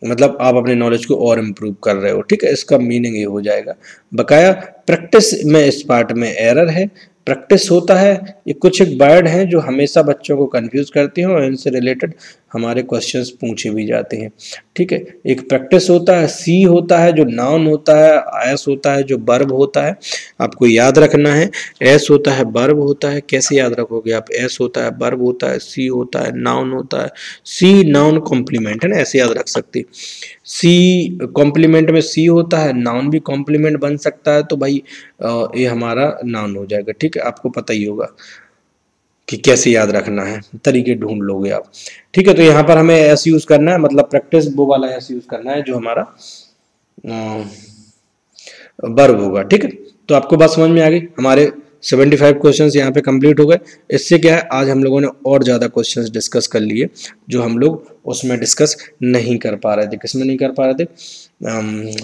मतलब आप अपने नॉलेज को और इम्प्रूव कर रहे हो, ठीक है, इसका मीनिंग ये हो जाएगा. बकाया प्रैक्टिस में इस पार्ट में एरर है. प्रैक्टिस होता है, ये कुछ एक वर्ड हैं जो हमेशा बच्चों को कंफ्यूज करते हैं और इनसे रिलेटेड हमारे क्वेश्चंस पूछे भी जाते हैं, ठीक है. एक प्रैक्टिस होता है, सी होता है जो नाउन होता है, एस होता है जो वर्ब होता है. आपको याद रखना है, एस होता है वर्ब होता है. कैसे याद रखोगे आप, एस होता है वर्ब होता है, सी होता है नाउन होता है. सी नाउन कॉम्प्लीमेंट है ना, ऐसे याद रख सकते. सी कॉम्प्लीमेंट में सी होता है, नाउन भी कॉम्प्लीमेंट बन सकता है, तो भाई ये हमारा नाउन हो जाएगा, ठीक है. आपको पता ही होगा कि कैसे याद रखना है, तरीके ढूंढ लोगे आप, ठीक है. तो यहाँ पर हमें एस यूज करना है, मतलब प्रैक्टिस वो वाला एस यूज करना है जो हमारा वर्ब होगा, ठीक है. तो आपको बात समझ में आ गई. हमारे 75 क्वेश्चंस यहाँ पे कंप्लीट हो गए. इससे क्या है, आज हम लोगों ने और ज़्यादा क्वेश्चंस डिस्कस कर लिए जो हम लोग उसमें डिस्कस नहीं कर पा रहे थे. किसमें नहीं कर पा रहे थे,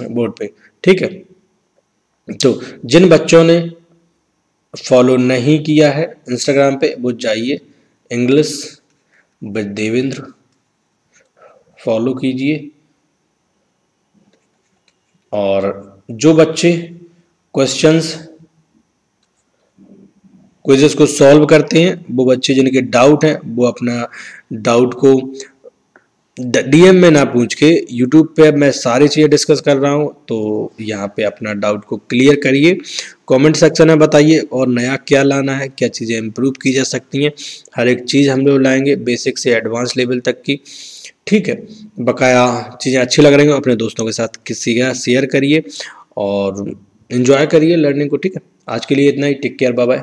बोर्ड पे, ठीक है. तो जिन बच्चों ने फॉलो नहीं किया है इंस्टाग्राम पे, वो जाइए इंग्लिश विद देवेंद्र, फॉलो कीजिए. और जो बच्चे क्विज़ेस को सॉल्व करते हैं, वो बच्चे जिनके डाउट हैं, वो अपना डाउट को डीएम में ना पूछ के यूट्यूब पे मैं सारी चीज़ें डिस्कस कर रहा हूँ, तो यहाँ पे अपना डाउट को क्लियर करिए. कमेंट सेक्शन में बताइए और नया क्या लाना है, क्या चीज़ें इम्प्रूव की जा सकती हैं. हर एक चीज़ हम लोग लाएंगे, बेसिक से एडवांस लेवल तक की, ठीक है. बकाया चीज़ें अच्छी लग रही हैं अपने दोस्तों के साथ किसी का शेयर करिए और इन्जॉय करिए लर्निंग को, ठीक है. आज के लिए इतना ही. Take care, bye bye.